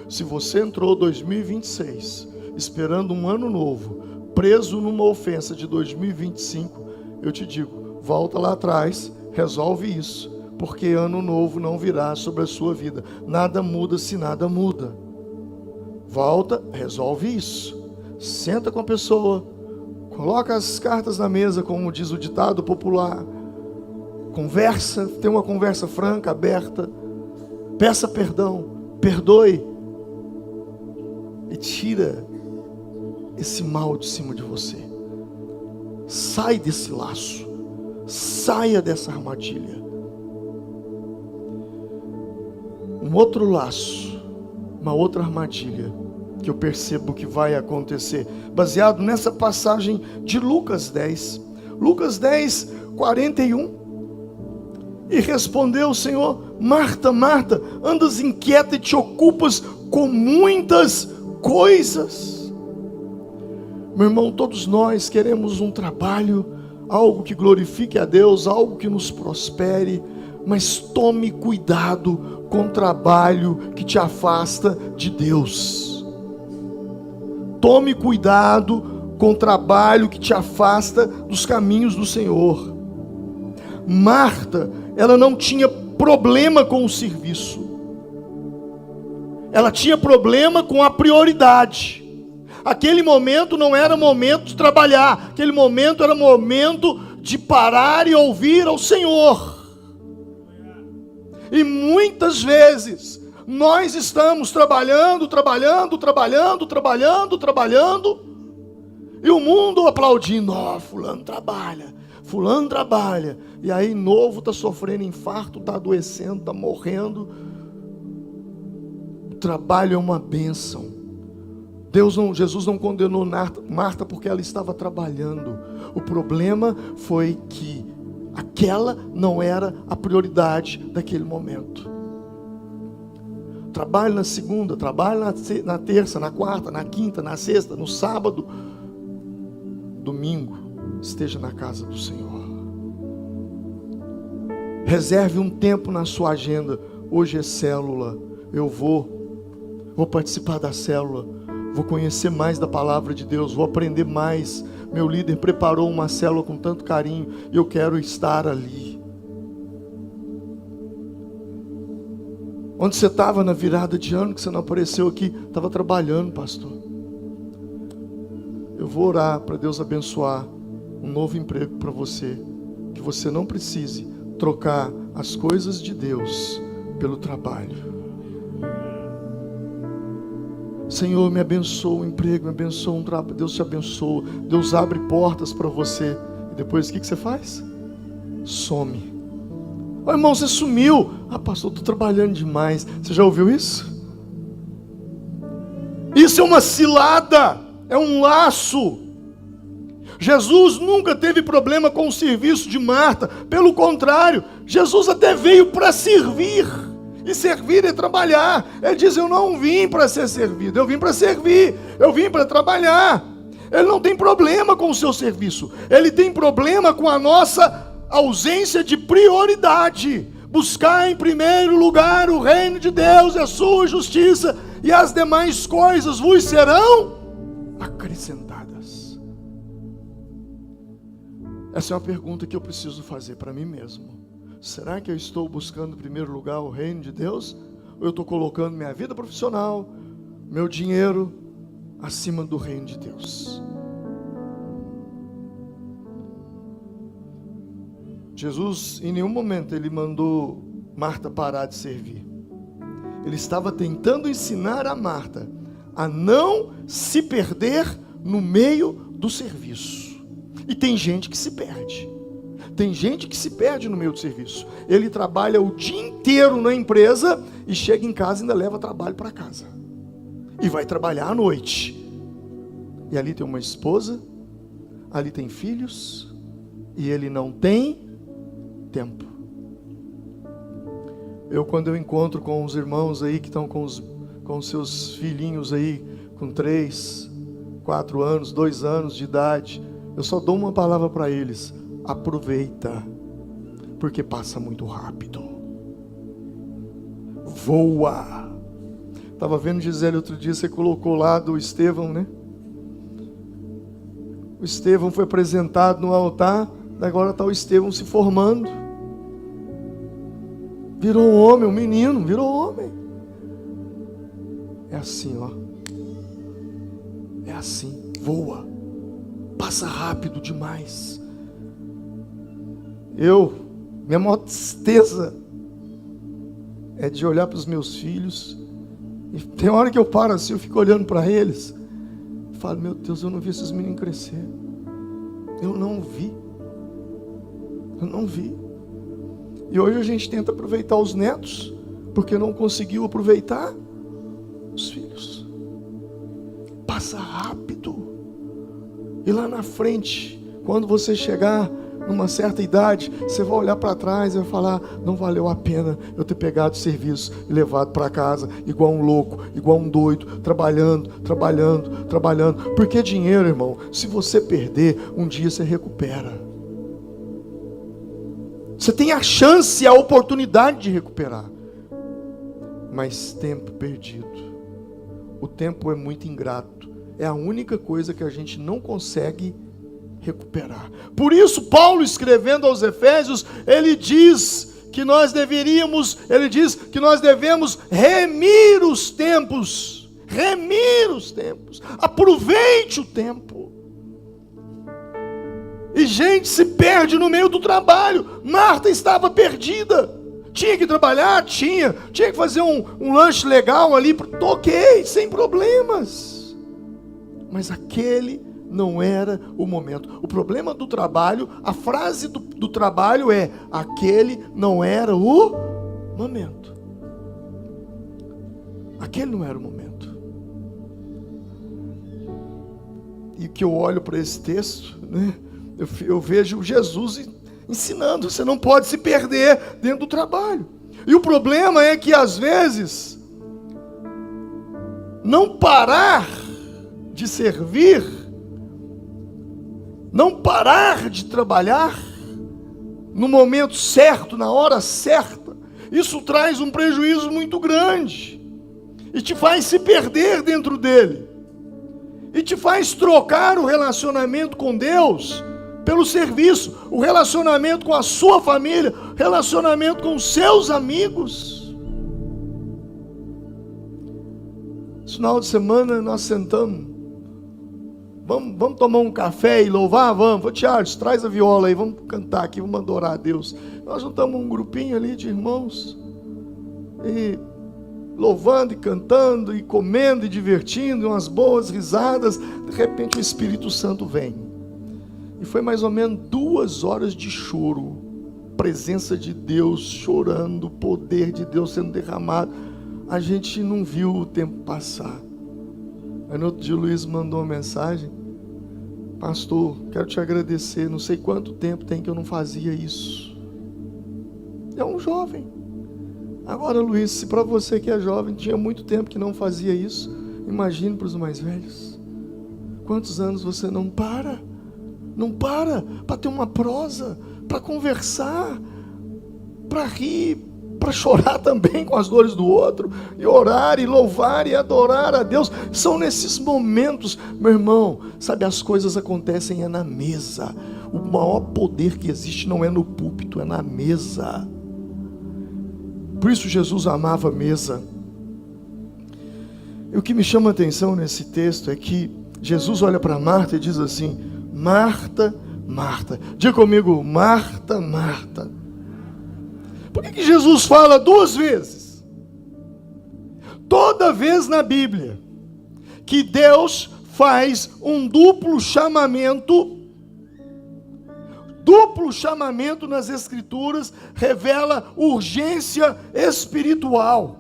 Se você entrou 2026 esperando um ano novo, preso numa ofensa de 2025, eu te digo, volta lá atrás, resolve isso, porque ano novo não virá sobre a sua vida. Nada muda se nada muda. Volta, resolve isso. Senta com a pessoa, coloca as cartas na mesa, como diz o ditado popular. Conversa, tem uma conversa franca, aberta. Peça perdão, perdoe e tira esse mal de cima de você. Sai desse laço, saia dessa armadilha. Um outro laço, uma outra armadilha que eu percebo que vai acontecer, baseado nessa passagem de Lucas 10. Lucas 10, 41. E respondeu o Senhor: Marta, Marta, andas inquieta e te ocupas com muitas coisas. Meu irmão, todos nós queremos um trabalho, algo que glorifique a Deus, algo que nos prospere, mas tome cuidado com o trabalho que te afasta de Deus. Tome cuidado com o trabalho que te afasta dos caminhos do Senhor. Marta, ela não tinha problema com o serviço. Ela tinha problema com a prioridade. Aquele momento não era momento de trabalhar. Aquele momento era momento de parar e ouvir ao Senhor. E muitas vezes nós estamos trabalhando, e o mundo aplaudindo: ó, fulano trabalha, e aí novo está sofrendo infarto, está adoecendo, está morrendo. O trabalho é uma bênção. Jesus não condenou Marta porque ela estava trabalhando. O problema foi que aquela não era a prioridade daquele momento. Trabalhe na segunda, trabalhe na terça, na quarta, na quinta, na sexta, no sábado. Domingo, esteja na casa do Senhor. Reserve um tempo na sua agenda. Hoje é célula. Eu vou participar da célula. Vou conhecer mais da palavra de Deus. Vou aprender mais. Meu líder preparou uma célula com tanto carinho e eu quero estar ali. Onde você estava na virada de ano que você não apareceu aqui? Estava trabalhando, pastor. Eu vou orar para Deus abençoar um novo emprego para você, que você não precise trocar as coisas de Deus pelo trabalho. Senhor, me abençoa o emprego, me abençoa um trabalho. Deus te abençoa. Deus abre portas para você. E depois o que você faz? Some. Ô irmão, você sumiu. Ah, pastor, estou trabalhando demais. Você já ouviu isso? Isso é uma cilada. É um laço. Jesus nunca teve problema com o serviço de Marta. Pelo contrário, Jesus até veio para servir. E servir é trabalhar. Ele diz: eu não vim para ser servido, eu vim para servir, eu vim para trabalhar. Ele não tem problema com o seu serviço. Ele tem problema com a nossa ausência de prioridade. Buscar em primeiro lugar o reino de Deus e a sua justiça, e as demais coisas vos serão acrescentadas. Essa é uma pergunta que eu preciso fazer para mim mesmo. Será que eu estou buscando em primeiro lugar o reino de Deus? Ou eu estou colocando minha vida profissional, meu dinheiro, acima do reino de Deus? Jesus, em nenhum momento, ele mandou Marta parar de servir. Ele estava tentando ensinar a Marta a não se perder no meio do serviço. E tem gente que se perde. Tem gente que se perde no meio do serviço. Ele trabalha o dia inteiro na empresa e chega em casa e ainda leva trabalho para casa. E vai trabalhar à noite. E ali tem uma esposa, ali tem filhos, e ele não tem tempo. Quando eu encontro com os irmãos aí que estão com os seus filhinhos aí, com 3, 4 anos, 2 anos de idade, eu só dou uma palavra para eles: aproveita, porque passa muito rápido. Voa. Estava vendo, Gisele, outro dia você colocou lá do Estevão, né? O Estevão foi apresentado no altar, agora está o Estevão se formando. Virou um homem, um menino, virou homem. É assim, ó. É assim, voa. Passa rápido demais. Minha maior tristeza é de olhar para os meus filhos, e tem hora que eu paro assim, eu fico olhando para eles, e falo: meu Deus, eu não vi esses meninos crescer. Eu não vi. E hoje a gente tenta aproveitar os netos, porque não conseguiu aproveitar os filhos. Passa rápido. E lá na frente, quando você chegar numa certa idade, você vai olhar para trás e vai falar: não valeu a pena eu ter pegado o serviço e levado para casa igual um louco, igual um doido, trabalhando. Porque dinheiro, irmão, se você perder, um dia você recupera. Você tem a chance, a oportunidade de recuperar. Mas tempo perdido, o tempo é muito ingrato. É a única coisa que a gente não consegue recuperar. Por isso, Paulo, escrevendo aos Efésios, ele diz que nós devemos remir os tempos. Aproveite o tempo. E gente se perde no meio do trabalho. Marta estava perdida. Tinha que trabalhar? Tinha que fazer um lanche legal ali. Ok, sem problemas. Mas aquele não era o momento. O problema do trabalho, a frase do trabalho é: aquele não era o momento. Aquele não era o momento. E que eu olho para esse texto, né? Eu vejo Jesus ensinando: você não pode se perder dentro do trabalho. E o problema é que às vezes não parar de servir, não parar de trabalhar no momento certo, na hora certa, isso traz um prejuízo muito grande e te faz se perder dentro dele, e te faz trocar o relacionamento com Deus pelo serviço, o relacionamento com a sua família, relacionamento com os seus amigos. Esse final de semana nós sentamos, vamos tomar um café e louvar? Vamos. Tiago, traz a viola aí, vamos cantar aqui, vamos adorar a Deus. Nós juntamos um grupinho ali de irmãos, e louvando e cantando e comendo e divertindo, umas boas risadas. De repente o Espírito Santo vem. E foi mais ou menos 2 horas de choro, presença de Deus, chorando, o poder de Deus sendo derramado. A gente não viu o tempo passar. Aí no outro dia o Luiz mandou uma mensagem: pastor, quero te agradecer, não sei quanto tempo tem que eu não fazia isso. É um jovem. Agora, Luiz, se para você que é jovem tinha muito tempo que não fazia isso, imagine para os mais velhos. Quantos anos você não para para ter uma prosa, para conversar, para rir, para chorar também com as dores do outro, e orar, e louvar, e adorar a Deus. São nesses momentos, meu irmão, sabe, as coisas acontecem na mesa. O maior poder que existe não é no púlpito, é na mesa. Por isso Jesus amava a mesa. E o que me chama a atenção nesse texto é que Jesus olha para Marta e diz assim: Marta, Marta. Diga comigo: Marta, Marta. Por que Jesus fala 2 vezes? Toda vez na Bíblia que Deus faz um duplo chamamento nas Escrituras, revela urgência espiritual.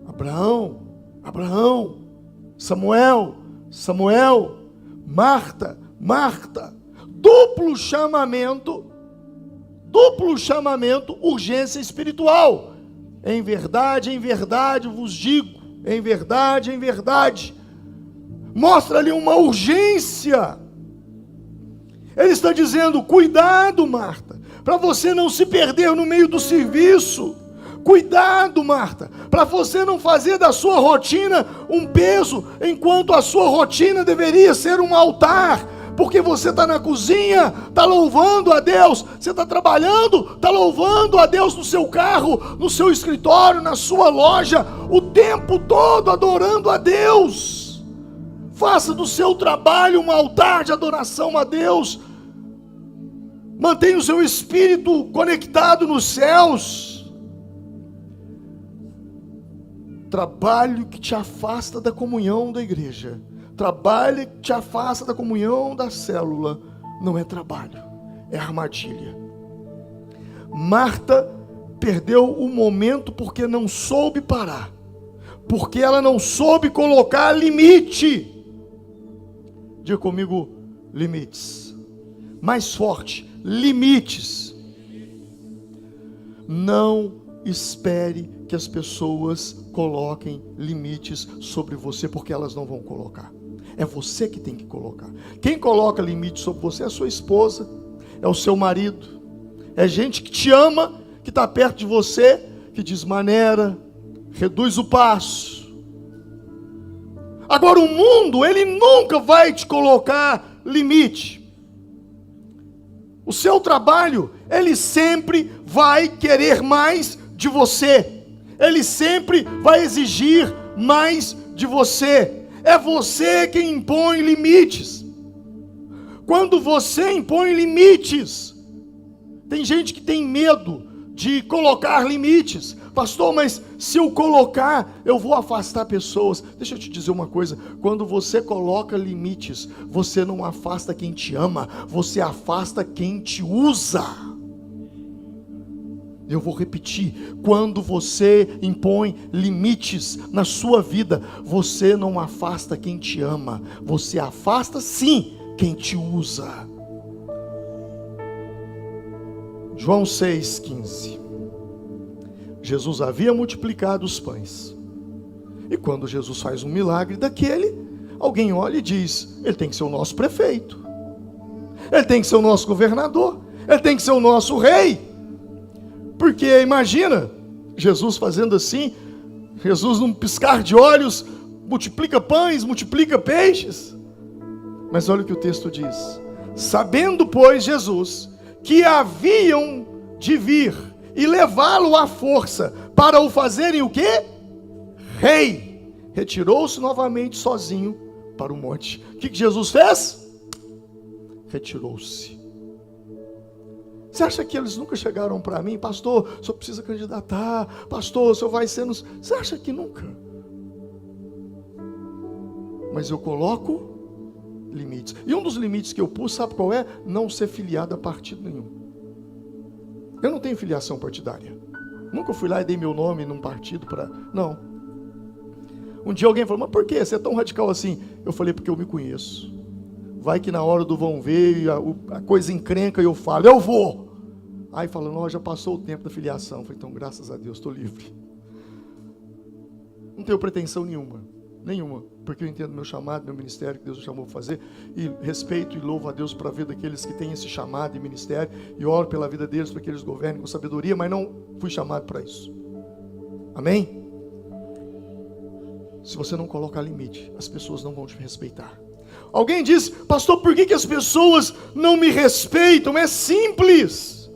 Abraão, Samuel, Marta. Duplo chamamento Duplo chamamento, urgência espiritual. Em verdade vos digo. Em verdade. Mostra ali uma urgência. Ele está dizendo, cuidado, Marta, para você não se perder no meio do serviço. Cuidado, Marta, para você não fazer da sua rotina um peso, enquanto a sua rotina deveria ser um altar. Porque você está na cozinha, está louvando a Deus. Você está trabalhando, está louvando a Deus no seu carro, no seu escritório, na sua loja, o tempo todo adorando a Deus. Faça do seu trabalho um altar de adoração a Deus. Mantenha o seu espírito conectado nos céus. Trabalho que te afasta da comunhão da igreja, trabalho que te afasta da comunhão da célula, não é trabalho, é armadilha. Marta perdeu o momento porque não soube parar, porque ela não soube colocar limite. Diga comigo, limites. Mais forte, limites. Não espere que as pessoas coloquem limites sobre você, porque elas não vão colocar. É você que tem que colocar. Quem coloca limite sobre você é a sua esposa, é o seu marido, é gente que te ama, que está perto de você, que desmaneira, reduz o passo. Agora o mundo, ele nunca vai te colocar limite. O seu trabalho, ele sempre vai querer mais de você. Ele sempre vai exigir mais de você. É você quem impõe limites. Quando você impõe limites, tem gente que tem medo de colocar limites. Pastor, mas se eu colocar, eu vou afastar pessoas. Deixa eu te dizer uma coisa, quando você coloca limites, você não afasta quem te ama, você afasta quem te usa. Eu vou repetir, quando você impõe limites na sua vida, você não afasta quem te ama, você afasta sim quem te usa. João 6,15. Jesus havia multiplicado os pães, e quando Jesus faz um milagre daquele, alguém olha e diz, ele tem que ser o nosso prefeito, ele tem que ser o nosso governador, ele tem que ser o nosso rei. Porque imagina, Jesus fazendo assim, Jesus num piscar de olhos, multiplica pães, multiplica peixes. Mas olha o que o texto diz. Sabendo, pois, Jesus, que haviam de vir e levá-lo à força, para o fazerem o quê? Rei. Retirou-se novamente sozinho para o monte. O que Jesus fez? Retirou-se. Você acha que eles nunca chegaram para mim? Pastor, o senhor precisa candidatar. Pastor, o senhor vai ser... Você acha que nunca? Mas eu coloco limites. E um dos limites que eu pus, sabe qual é? Não ser filiado a partido nenhum. Eu não tenho filiação partidária. Nunca fui lá e dei meu nome num partido para... Não. Um dia alguém falou, mas por que você é tão radical assim? Eu falei, porque eu me conheço. Vai que na hora do vão ver, a coisa encrenca e eu falo, eu vou. Aí fala, não, já passou o tempo da filiação. Eu falei, então graças a Deus, estou livre. Não tenho pretensão nenhuma, porque eu entendo meu chamado, meu ministério que Deus me chamou para fazer, e respeito e louvo a Deus para a vida daqueles que têm esse chamado e ministério, e oro pela vida deles para que eles governem com sabedoria, mas não fui chamado para isso. Amém? Se você não colocar limite, as pessoas não vão te respeitar. Alguém diz, pastor, por que as pessoas não me respeitam? É simples.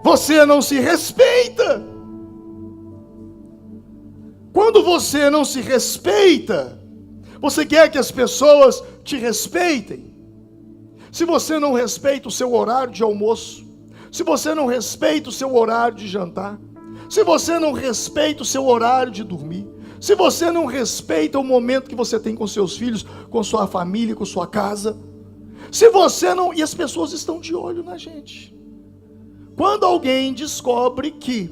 Você não se respeita. Quando você não se respeita, você quer que as pessoas te respeitem. Se você não respeita o seu horário de almoço, se você não respeita o seu horário de jantar, se você não respeita o seu horário de dormir, se você não respeita o momento que você tem com seus filhos, com sua família, com sua casa, se você não... E as pessoas estão de olho na gente. Quando alguém descobre que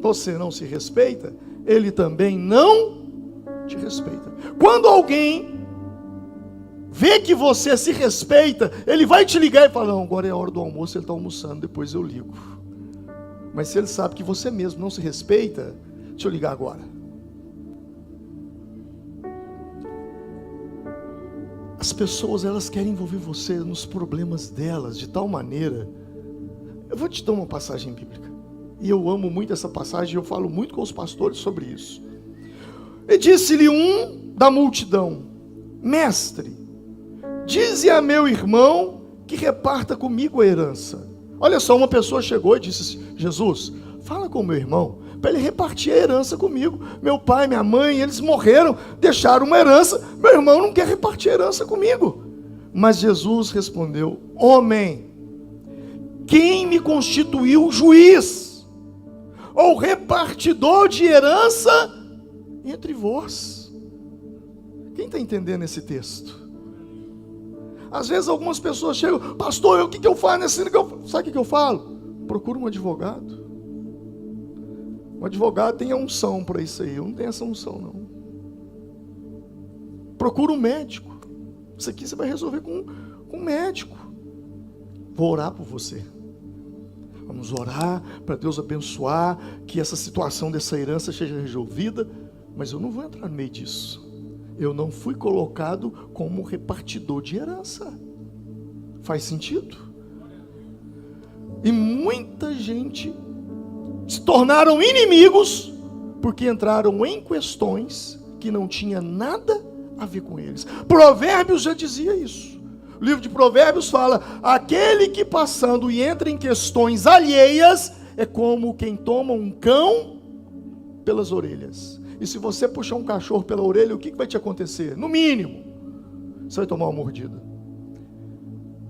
você não se respeita, ele também não te respeita. Quando alguém vê que você se respeita, ele vai te ligar e falar: não, agora é a hora do almoço, ele está almoçando, depois eu ligo. Mas se ele sabe que você mesmo não se respeita, deixa eu ligar agora. As pessoas, elas querem envolver você nos problemas delas de tal maneira. Eu vou te dar uma passagem bíblica, e eu amo muito essa passagem, eu falo muito com os pastores sobre isso. E disse-lhe um da multidão: mestre, dize a meu irmão que reparta comigo a herança. Olha só, uma pessoa chegou e disse: Jesus, fala com meu irmão para ele repartir a herança comigo. Meu pai, minha mãe, eles morreram, deixaram uma herança, meu irmão não quer repartir a herança comigo. Mas Jesus respondeu: homem, quem me constituiu juiz ou repartidor de herança entre vós? Quem está entendendo esse texto? Às vezes algumas pessoas chegam: pastor, o que eu faço nesse negócio? Sabe o que eu falo? Procura um advogado. Um advogado tem a unção para isso aí. Eu não tenho essa unção, não. Procura um médico. Isso aqui você vai resolver com um médico. Vou orar por você. Vamos orar para Deus abençoar, que essa situação dessa herança seja resolvida. Mas eu não vou entrar no meio disso. Eu não fui colocado como repartidor de herança. Faz sentido? E muita gente se tornaram inimigos porque entraram em questões que não tinha nada a ver com eles. Provérbios já dizia isso. O livro de Provérbios fala: aquele que passando e entra em questões alheias é como quem toma um cão pelas orelhas. E se você puxar um cachorro pela orelha, o que vai te acontecer? No mínimo, você vai tomar uma mordida.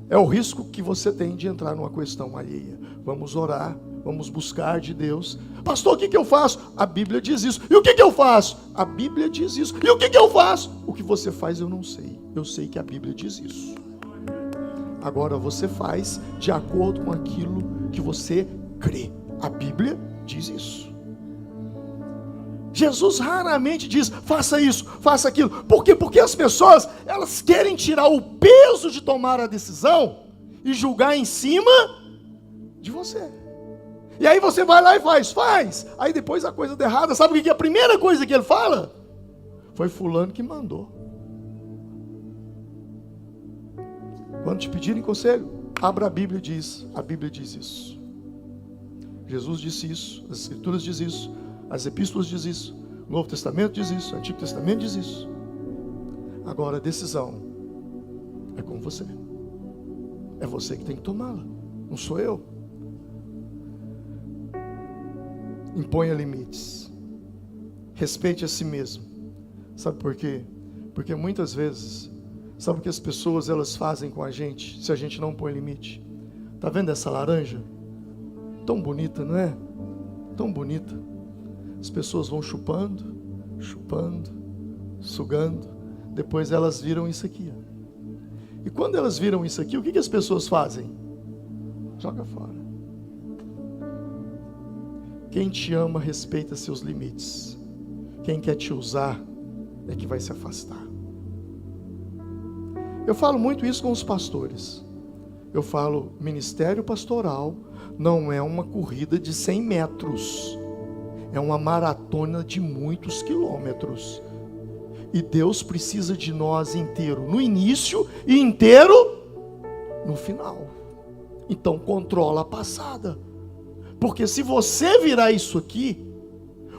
É o risco que você tem de entrar numa questão alheia. Vamos orar, vamos buscar de Deus. Pastor, o que eu faço? A Bíblia diz isso. E o que eu faço? A Bíblia diz isso. E o que eu faço? O que você faz eu não sei. Eu sei que a Bíblia diz isso. Agora você faz de acordo com aquilo que você crê. A Bíblia diz isso. Jesus raramente diz: faça isso, faça aquilo. Por quê? Porque as pessoas, elas querem tirar o peso de tomar a decisão e julgar em cima de você. E aí você vai lá e faz. Aí depois a coisa dá errada. Sabe o que é a primeira coisa que ele fala? Foi fulano que mandou. Quando te pedirem conselho, abra a Bíblia e diz: a Bíblia diz isso. Jesus disse isso, as Escrituras dizem isso. As epístolas diz isso, o Novo Testamento diz isso, o Antigo Testamento diz isso. Agora a decisão é com você. É você que tem que tomá-la, não sou eu. Imponha limites. Respeite a si mesmo. Sabe por quê? Porque muitas vezes, sabe o que as pessoas elas fazem com a gente se a gente não põe limite? Tá vendo essa laranja? Tão bonita, não é? Tão bonita. As pessoas vão chupando, sugando, depois elas viram isso aqui. E quando elas viram isso aqui, o que as pessoas fazem? Joga fora. Quem te ama, respeita seus limites. Quem quer te usar é que vai se afastar. Eu falo muito isso com os pastores. Eu falo: ministério pastoral não é uma corrida de 100 metros. É uma maratona de muitos quilômetros. E Deus precisa de nós inteiro no início e inteiro no final. Então controla a passada. Porque se você virar isso aqui,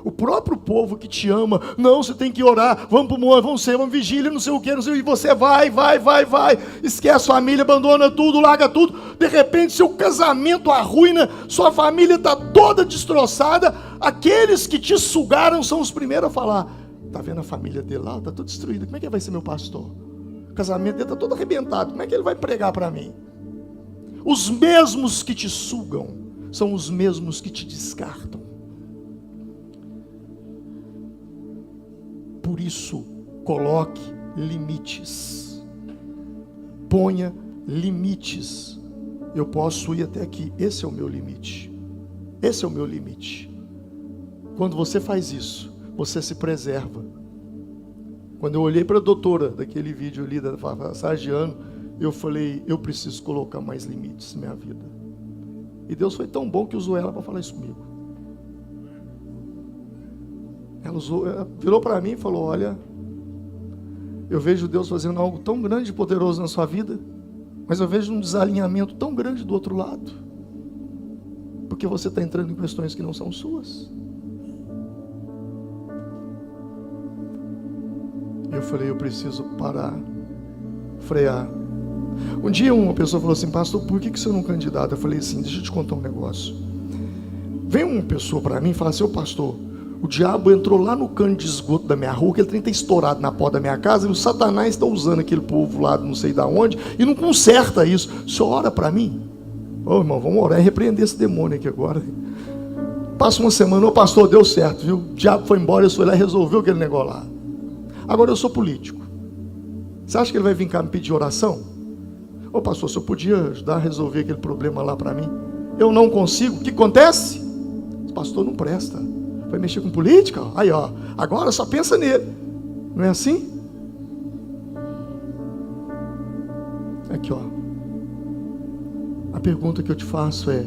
o próprio povo que te ama: não, você tem que orar, vamos para o monte, vamos ser uma vigília, não sei o que, não sei o que, e você vai, esquece a família, abandona tudo, larga tudo, de repente seu casamento arruina, sua família está toda destroçada, aqueles que te sugaram são os primeiros a falar: está vendo a família dele lá, está toda destruída, como é que vai ser meu pastor? O casamento dele está todo arrebentado, como é que ele vai pregar para mim? Os mesmos que te sugam são os mesmos que te descartam. Por isso, coloque limites. Ponha limites. Eu posso ir até aqui. Esse é o meu limite. Esse é o meu limite. Quando você faz isso, você se preserva. Quando eu olhei para a doutora daquele vídeo ali da passagem de ano, eu falei, eu preciso colocar mais limites na minha vida. E Deus foi tão bom que usou ela para falar isso comigo. Ela virou para mim e falou, olha, eu vejo Deus fazendo algo tão grande e poderoso na sua vida, mas eu vejo um desalinhamento tão grande do outro lado, porque você está entrando em questões que não são suas. Eu falei, eu preciso parar, frear. Um dia uma pessoa falou assim, pastor, por que você não candidata? Eu falei assim, deixa eu te contar um negócio. Vem uma pessoa para mim e fala assim, ô pastor, o diabo entrou lá no cano de esgoto da minha rua, aquele trem está estourado na porta da minha casa, e o Satanás está usando aquele povo lá não sei de onde, e não conserta isso. O senhor ora para mim? Ô irmão, vamos orar e repreender esse demônio aqui agora. Passa uma semana, ô pastor, deu certo, viu? O diabo foi embora, eu fui lá e resolveu aquele negócio lá. Agora eu sou político. Você acha que ele vai vir cá me pedir oração? Ô pastor, se eu podia ajudar a resolver aquele problema lá para mim. Eu não consigo, o que acontece? O pastor não presta. Vai mexer com política? Aí ó, agora só pensa nele. Não é assim? Aqui ó. A pergunta que eu te faço é,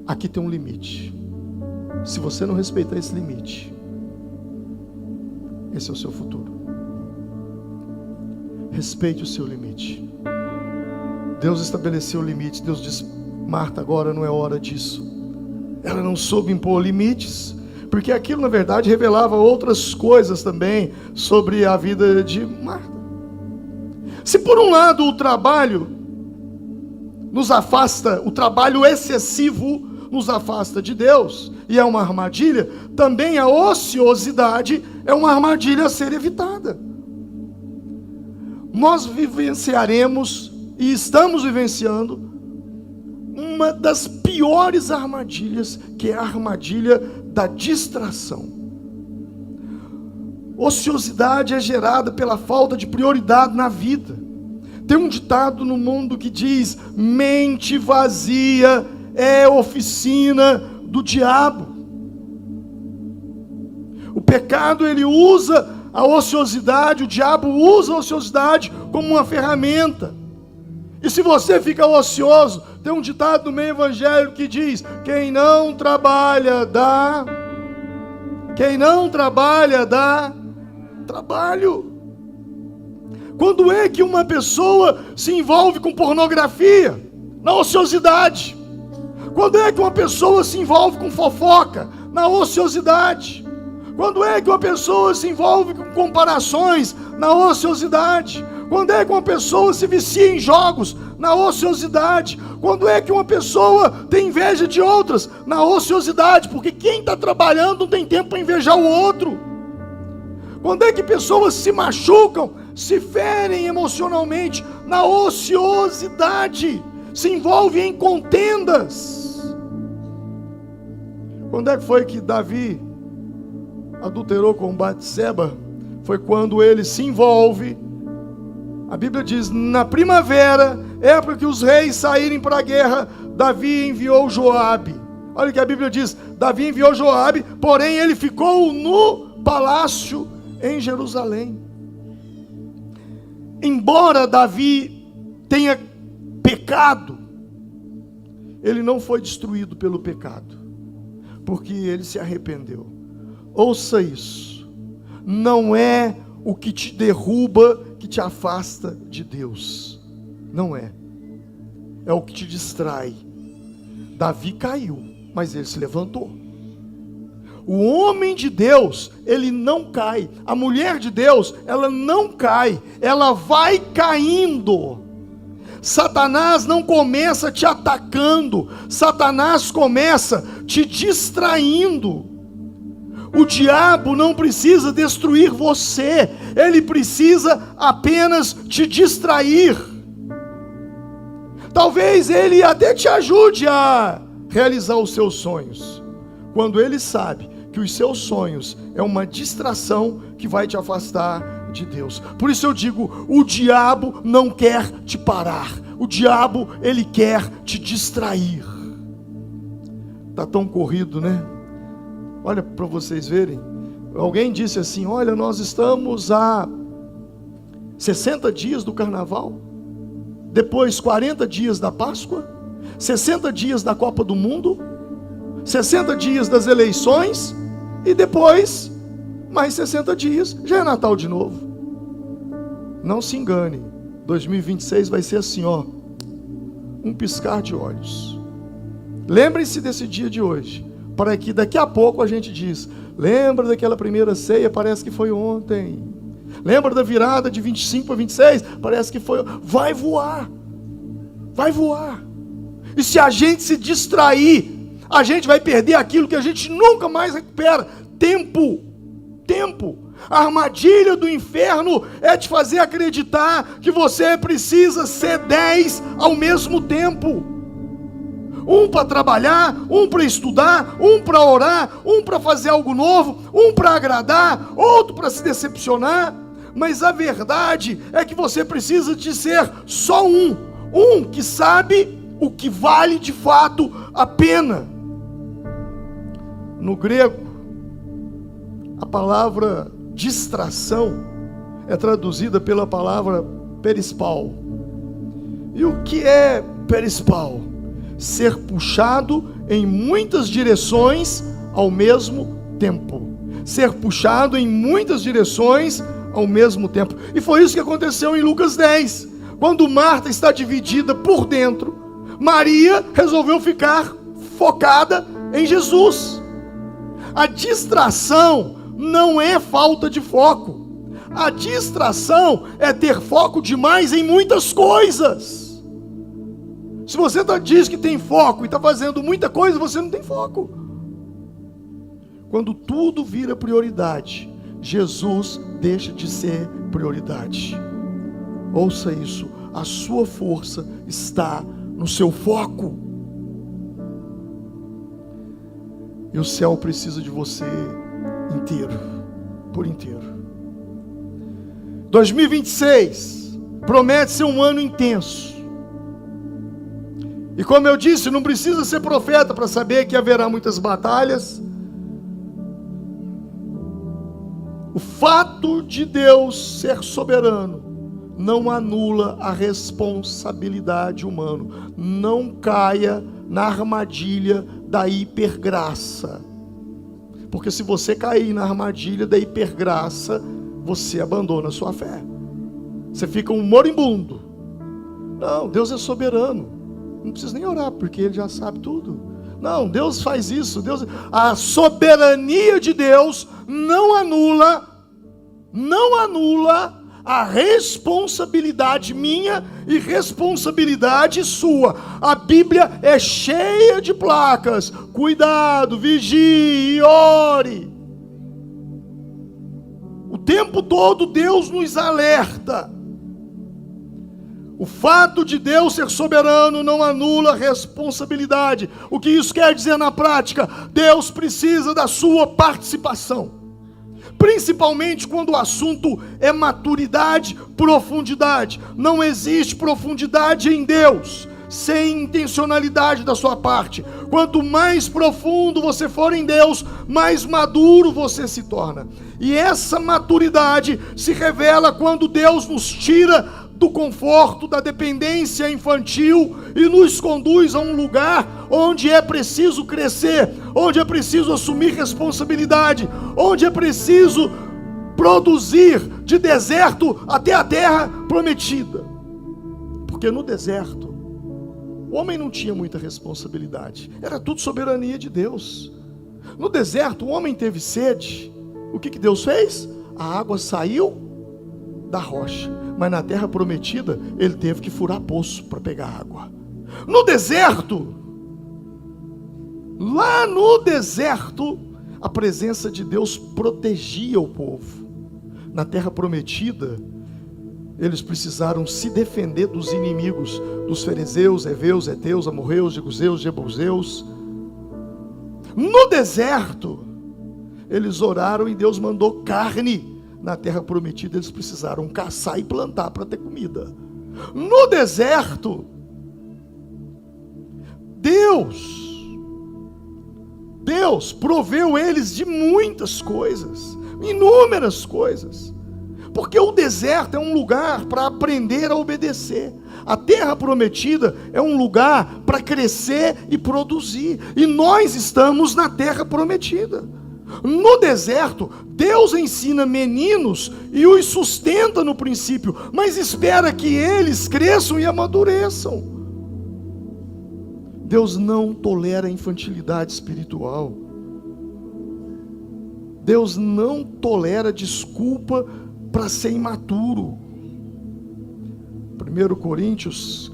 aqui tem um limite. Se você não respeitar esse limite, esse é o seu futuro. Respeite o seu limite. Deus estabeleceu o limite. Deus disse, Marta, agora não é hora disso. Ela não soube impor limites, porque aquilo na verdade revelava outras coisas também sobre a vida de Marta. Se por um lado o trabalho nos afasta, o trabalho excessivo nos afasta de Deus, e é uma armadilha, também a ociosidade é uma armadilha a ser evitada. Nós vivenciaremos, e estamos vivenciando, uma das piores armadilhas, que é a armadilha da distração. Ociosidade é gerada pela falta de prioridade na vida. Tem um ditado no mundo que diz, mente vazia é oficina do diabo. O pecado, ele usa a ociosidade, o diabo usa a ociosidade como uma ferramenta. E se você fica ocioso, tem um ditado no meio evangélico que diz, quem não trabalha dá trabalho. Quando é que uma pessoa se envolve com pornografia? Na ociosidade. Quando é que uma pessoa se envolve com fofoca? Na ociosidade. Quando é que uma pessoa se envolve com comparações? Na ociosidade. Quando é que uma pessoa se vicia em jogos? Na ociosidade. Quando é que uma pessoa tem inveja de outras? Na ociosidade, porque quem está trabalhando não tem tempo para invejar o outro. Quando é que pessoas se machucam, se ferem emocionalmente? Na ociosidade. Se envolvem em contendas. Quando é que foi que Davi adulterou com Batseba? Foi quando ele se envolve. A Bíblia diz, na primavera, época que os reis saírem para a guerra, Davi enviou Joabe. Olha o que a Bíblia diz, Davi enviou Joabe, porém ele ficou no palácio em Jerusalém. Embora Davi tenha pecado, ele não foi destruído pelo pecado, porque ele se arrependeu. Ouça isso, não é o que te derruba que te afasta de Deus, não é o que te distrai. Davi caiu, mas ele se levantou. O homem de Deus, ele não cai. A mulher de Deus, ela não cai, ela vai caindo. Satanás não começa te atacando, Satanás começa te distraindo. O diabo não precisa destruir você, ele precisa apenas te distrair. Talvez ele até te ajude a realizar os seus sonhos, quando ele sabe que os seus sonhos é uma distração que vai te afastar de Deus. Por isso eu digo, o diabo não quer te parar, o diabo, ele quer te distrair. Está tão corrido, né? Olha para vocês verem, Alguém disse assim: olha, nós estamos a 60 dias do carnaval, depois 40 dias da Páscoa, 60 dias da Copa do Mundo, 60 dias das eleições, e depois mais 60 dias, já é Natal de novo. Não se engane, 2026 vai ser assim, ó, um piscar de olhos. Lembrem-se desse dia de hoje, para que daqui a pouco a gente diz: lembra daquela primeira ceia, parece que foi ontem. Lembra da virada de 25 para 26, parece que foi. Vai voar, vai voar. E se a gente se distrair, a gente vai perder aquilo que a gente nunca mais recupera: tempo. Tempo. A armadilha do inferno é te fazer acreditar que você precisa ser 10 ao mesmo tempo. Um para trabalhar, um para estudar, um para orar, um para fazer algo novo, um para agradar, outro para se decepcionar. Mas a verdade é que você precisa de ser só um que sabe o que vale de fato a pena. No grego, a palavra distração é traduzida pela palavra perispal. E o que é perispal? Ser puxado em muitas direções ao mesmo tempo. Ser puxado em muitas direções ao mesmo tempo. E foi isso que aconteceu em Lucas 10. Quando Marta está dividida por dentro, Maria resolveu ficar focada em Jesus. A distração não é falta de foco. A distração é ter foco demais em muitas coisas. Se você diz que tem foco e está fazendo muita coisa, você não tem foco. Quando tudo vira prioridade, Jesus deixa de ser prioridade. Ouça isso: a sua força está no seu foco. E o céu precisa de você inteiro, por inteiro. 2026 promete ser um ano intenso. E como eu disse, não precisa ser profeta para saber que haverá muitas batalhas. O fato de Deus ser soberano não anula a responsabilidade humana. Não caia na armadilha da hipergraça. Porque se você cair na armadilha da hipergraça, você abandona a sua fé. Você fica um moribundo. Não, Deus é soberano. Não precisa nem orar, porque Ele já sabe tudo. Não, Deus faz isso. A soberania de Deus não anula a responsabilidade minha e responsabilidade sua. A Bíblia é cheia de placas: cuidado, vigie e ore. O tempo todo Deus nos alerta. O fato de Deus ser soberano não anula a responsabilidade. O que isso quer dizer na prática? Deus precisa da sua participação. Principalmente quando o assunto é maturidade, profundidade. Não existe profundidade em Deus sem intencionalidade da sua parte. Quanto mais profundo você for em Deus, mais maduro você se torna. E essa maturidade se revela quando Deus nos tira do conforto, da dependência infantil e nos conduz a um lugar onde é preciso crescer, onde é preciso assumir responsabilidade, onde é preciso produzir de deserto até a terra prometida. Porque no deserto o homem não tinha muita responsabilidade, era tudo soberania de Deus. No deserto o homem teve sede, o que Deus fez? A água saiu da rocha. Mas na terra prometida, ele teve que furar poço para pegar água. No deserto, lá no deserto, a presença de Deus protegia o povo. Na terra prometida, eles precisaram se defender dos inimigos, dos fariseus, heveus, heteus, amorreus, jebuseus, jebuseus. No deserto, eles oraram e Deus mandou carne. Na terra prometida eles precisaram caçar e plantar para ter comida. No deserto, Deus proveu eles de muitas coisas, Inúmeras coisas. Porque o deserto é um lugar para aprender a obedecer. A terra prometida é um lugar para crescer e produzir. E nós estamos na terra prometida. No deserto, Deus ensina meninos e os sustenta no princípio, mas espera que eles cresçam e amadureçam. Deus não tolera a infantilidade espiritual. Deus não tolera desculpa para ser imaturo. 1 Coríntios,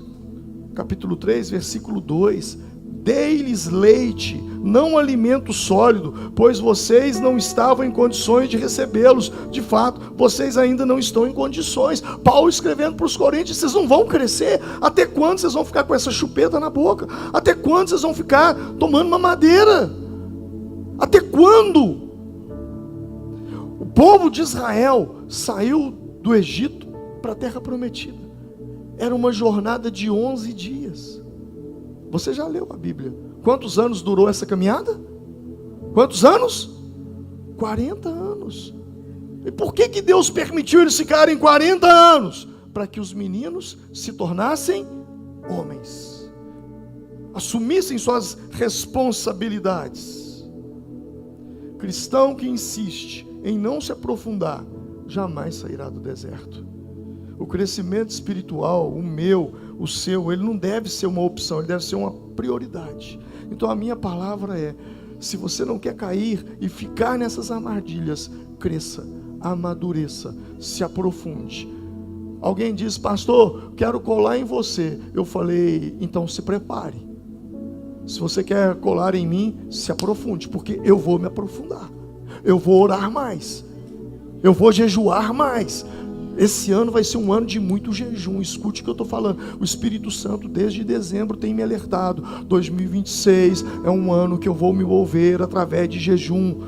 capítulo 3, versículo 2: dei-lhes leite, não alimento sólido, pois vocês não estavam em condições de recebê-los. De fato, vocês ainda não estão em condições. Paulo escrevendo para os coríntios: vocês não vão crescer. Até quando vocês vão ficar com essa chupeta na boca? Até quando vocês vão ficar tomando mamadeira? Até quando? O povo de Israel saiu do Egito para a terra prometida. Era uma jornada de 11 dias. Você já leu a Bíblia? Quantos anos durou essa caminhada? Quantos anos? 40 anos. E por que Deus permitiu eles ficarem 40 anos? Para que os meninos se tornassem homens, assumissem suas responsabilidades. Cristão que insiste em não se aprofundar, jamais sairá do deserto. O crescimento espiritual, o meu, o seu, ele não deve ser uma opção, ele deve ser uma prioridade. Então a minha palavra é: se você não quer cair e ficar nessas armadilhas, cresça, amadureça, se aprofunde. Alguém diz: pastor, quero colar em você. Eu falei: então se prepare. Se você quer colar em mim, se aprofunde, porque eu vou me aprofundar. Eu vou orar mais, eu vou jejuar mais. Esse ano vai ser um ano de muito jejum. Escute o que eu estou falando. O Espírito Santo desde dezembro tem me alertado: 2026 é um ano que eu vou me mover através de jejum.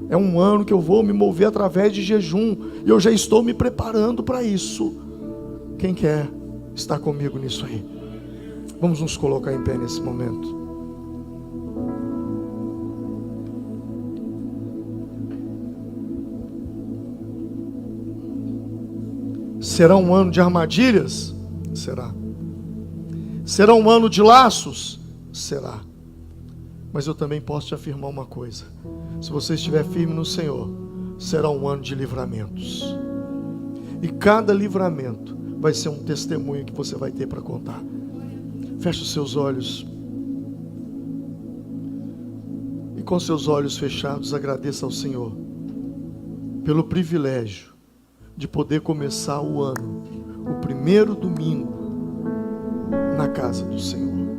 É um ano que eu vou me mover através de jejum. E eu já estou me preparando para isso. Quem quer estar comigo nisso aí? Vamos nos colocar em pé nesse momento. Será um ano de armadilhas? Será. Será um ano de laços? Será. Mas eu também posso te afirmar uma coisa: se você estiver firme no Senhor, será um ano de livramentos. E cada livramento vai ser um testemunho que você vai ter para contar. Feche os seus olhos. E com seus olhos fechados, agradeça ao Senhor pelo privilégio de poder começar o ano, o primeiro domingo, na casa do Senhor.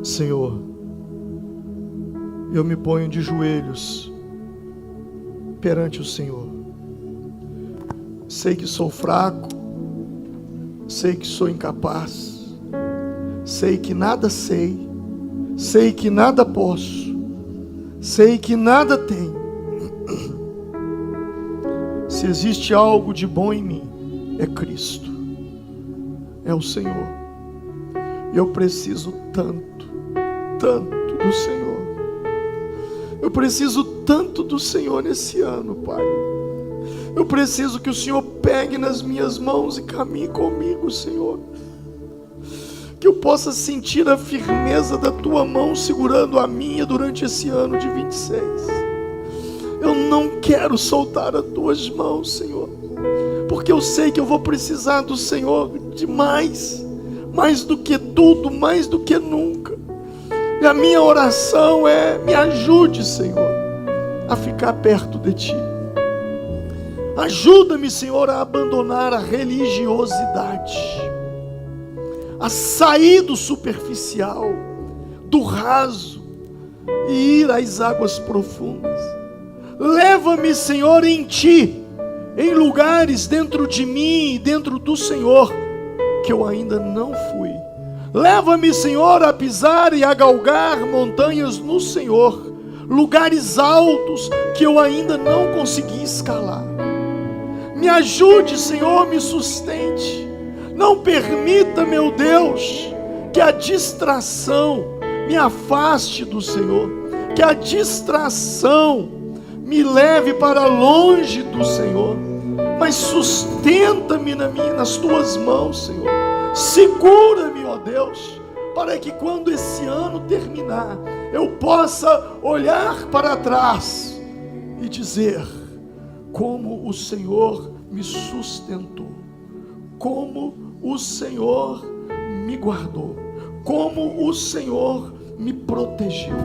Senhor, eu me ponho de joelhos perante o Senhor. Sei que sou fraco, sei que sou incapaz, sei que nada sei, sei que nada posso, sei que nada tenho. Se existe algo de bom em mim, é Cristo, é o Senhor. Eu preciso tanto, tanto do Senhor. Eu preciso tanto do Senhor nesse ano, Pai. Eu preciso que o Senhor pegue nas minhas mãos e caminhe comigo, Senhor. Que eu possa sentir a firmeza da Tua mão segurando a minha durante esse ano de 26. Eu não quero soltar as Tuas mãos, Senhor, porque eu sei que eu vou precisar do Senhor demais, mais do que tudo, mais do que nunca. E a minha oração é: me ajude, Senhor, a ficar perto de Ti. Ajuda-me, Senhor, a abandonar a religiosidade, a sair do superficial, do raso, e ir às águas profundas. Leva-me, Senhor, em Ti, em lugares dentro de mim e dentro do Senhor que eu ainda não fui. Leva-me, Senhor, a pisar e a galgar montanhas no Senhor, lugares altos que eu ainda não consegui escalar. Me ajude, Senhor, me sustente. Não permita, meu Deus, que a distração me afaste do Senhor. que a distração me leve para longe do Senhor, mas sustenta-me nas tuas mãos, Senhor. Segura-me, ó Deus, para que quando esse ano terminar, eu possa olhar para trás e dizer: como o Senhor me sustentou, como o Senhor me guardou, como o Senhor me protegeu.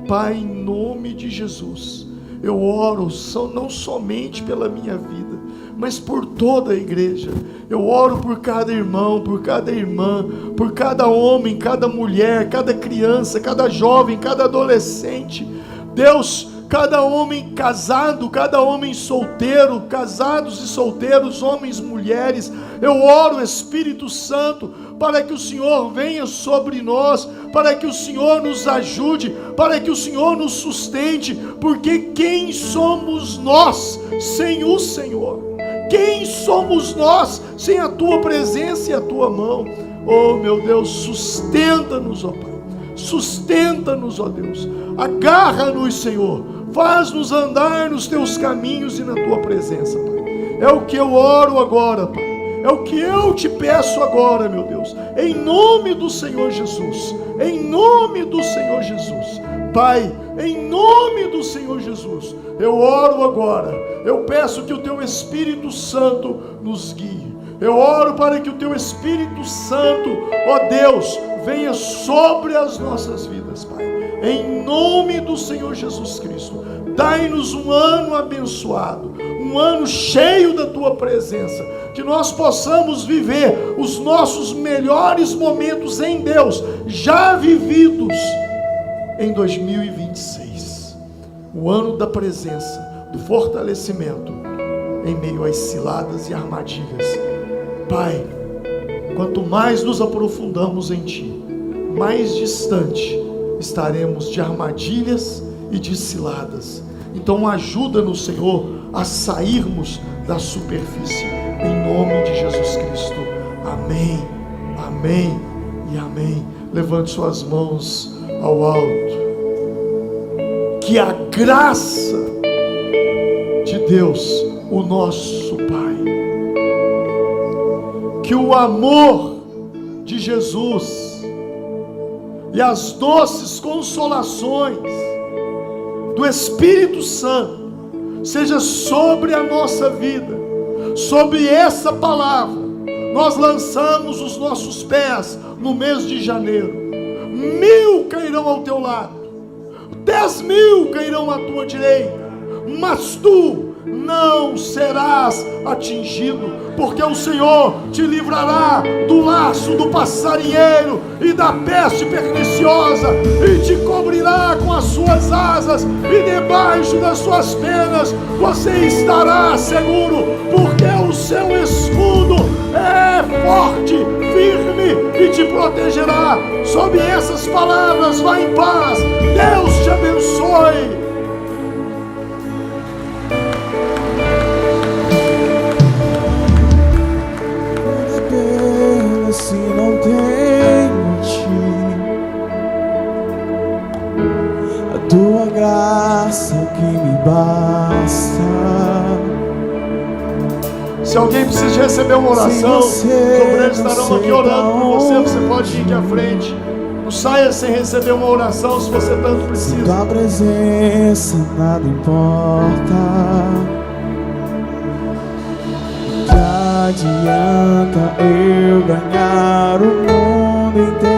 Pai, em nome de Jesus, eu oro não somente pela minha vida, mas por toda a igreja. Eu oro por cada irmão, por cada irmã, por cada homem, cada mulher, cada criança, cada jovem, cada adolescente. Deus, cada homem casado, cada homem solteiro, casados e solteiros, homens, mulheres, eu oro, Espírito Santo, para que o Senhor venha sobre nós, para que o Senhor nos ajude, para que o Senhor nos sustente, porque quem somos nós sem o Senhor? Quem somos nós sem a Tua presença e a Tua mão? Oh meu Deus, sustenta-nos, ó Pai, sustenta-nos, ó Deus, agarra-nos, Senhor, faz-nos andar nos Teus caminhos e na Tua presença, Pai. É o que eu oro agora, Pai, é o que eu te peço agora, meu Deus, em nome do Senhor Jesus, em nome do Senhor Jesus. Pai, em nome do Senhor Jesus, eu oro agora, eu peço que o Teu Espírito Santo nos guie, eu oro para que o Teu Espírito Santo, ó Deus, venha sobre as nossas vidas, Pai, em nome do Senhor Jesus Cristo. Dai-nos um ano abençoado, um ano cheio da Tua presença, que nós possamos viver os nossos melhores momentos em Deus, já vividos em 2026, o ano da presença, do fortalecimento, em meio às ciladas e armadilhas. Pai, quanto mais nos aprofundamos em Ti, mais distante estaremos de armadilhas e de ciladas. Então ajuda-nos, Senhor, a sairmos da superfície, em nome de Jesus Cristo. Amém, amém e amém. Levante suas mãos ao alto. Que a graça de Deus, o nosso Pai, que o amor de Jesus e as doces consolações do Espírito Santo seja sobre a nossa vida, sobre essa palavra. Nós lançamos os nossos pés no mês de janeiro. 1000 cairão ao teu lado, 10.000 cairão à tua direita, mas tu não serás atingido, porque o Senhor te livrará do laço do passarinheiro e da peste perniciosa, e te cobrirá com as suas asas, e debaixo das suas penas você estará seguro, porque o seu escudo é forte, firme, e te protegerá. Sob essas palavras, vá em paz. Deus te abençoe. Se não tenho Ti, a Tua graça é o que me basta. Se alguém precisa receber uma oração, os obreiros estarão aqui orando por você. Você pode ir aqui à frente. Não saia sem receber uma oração se você tanto precisa. Tua presença nada importa. Que adianta eu ganhar o mundo inteiro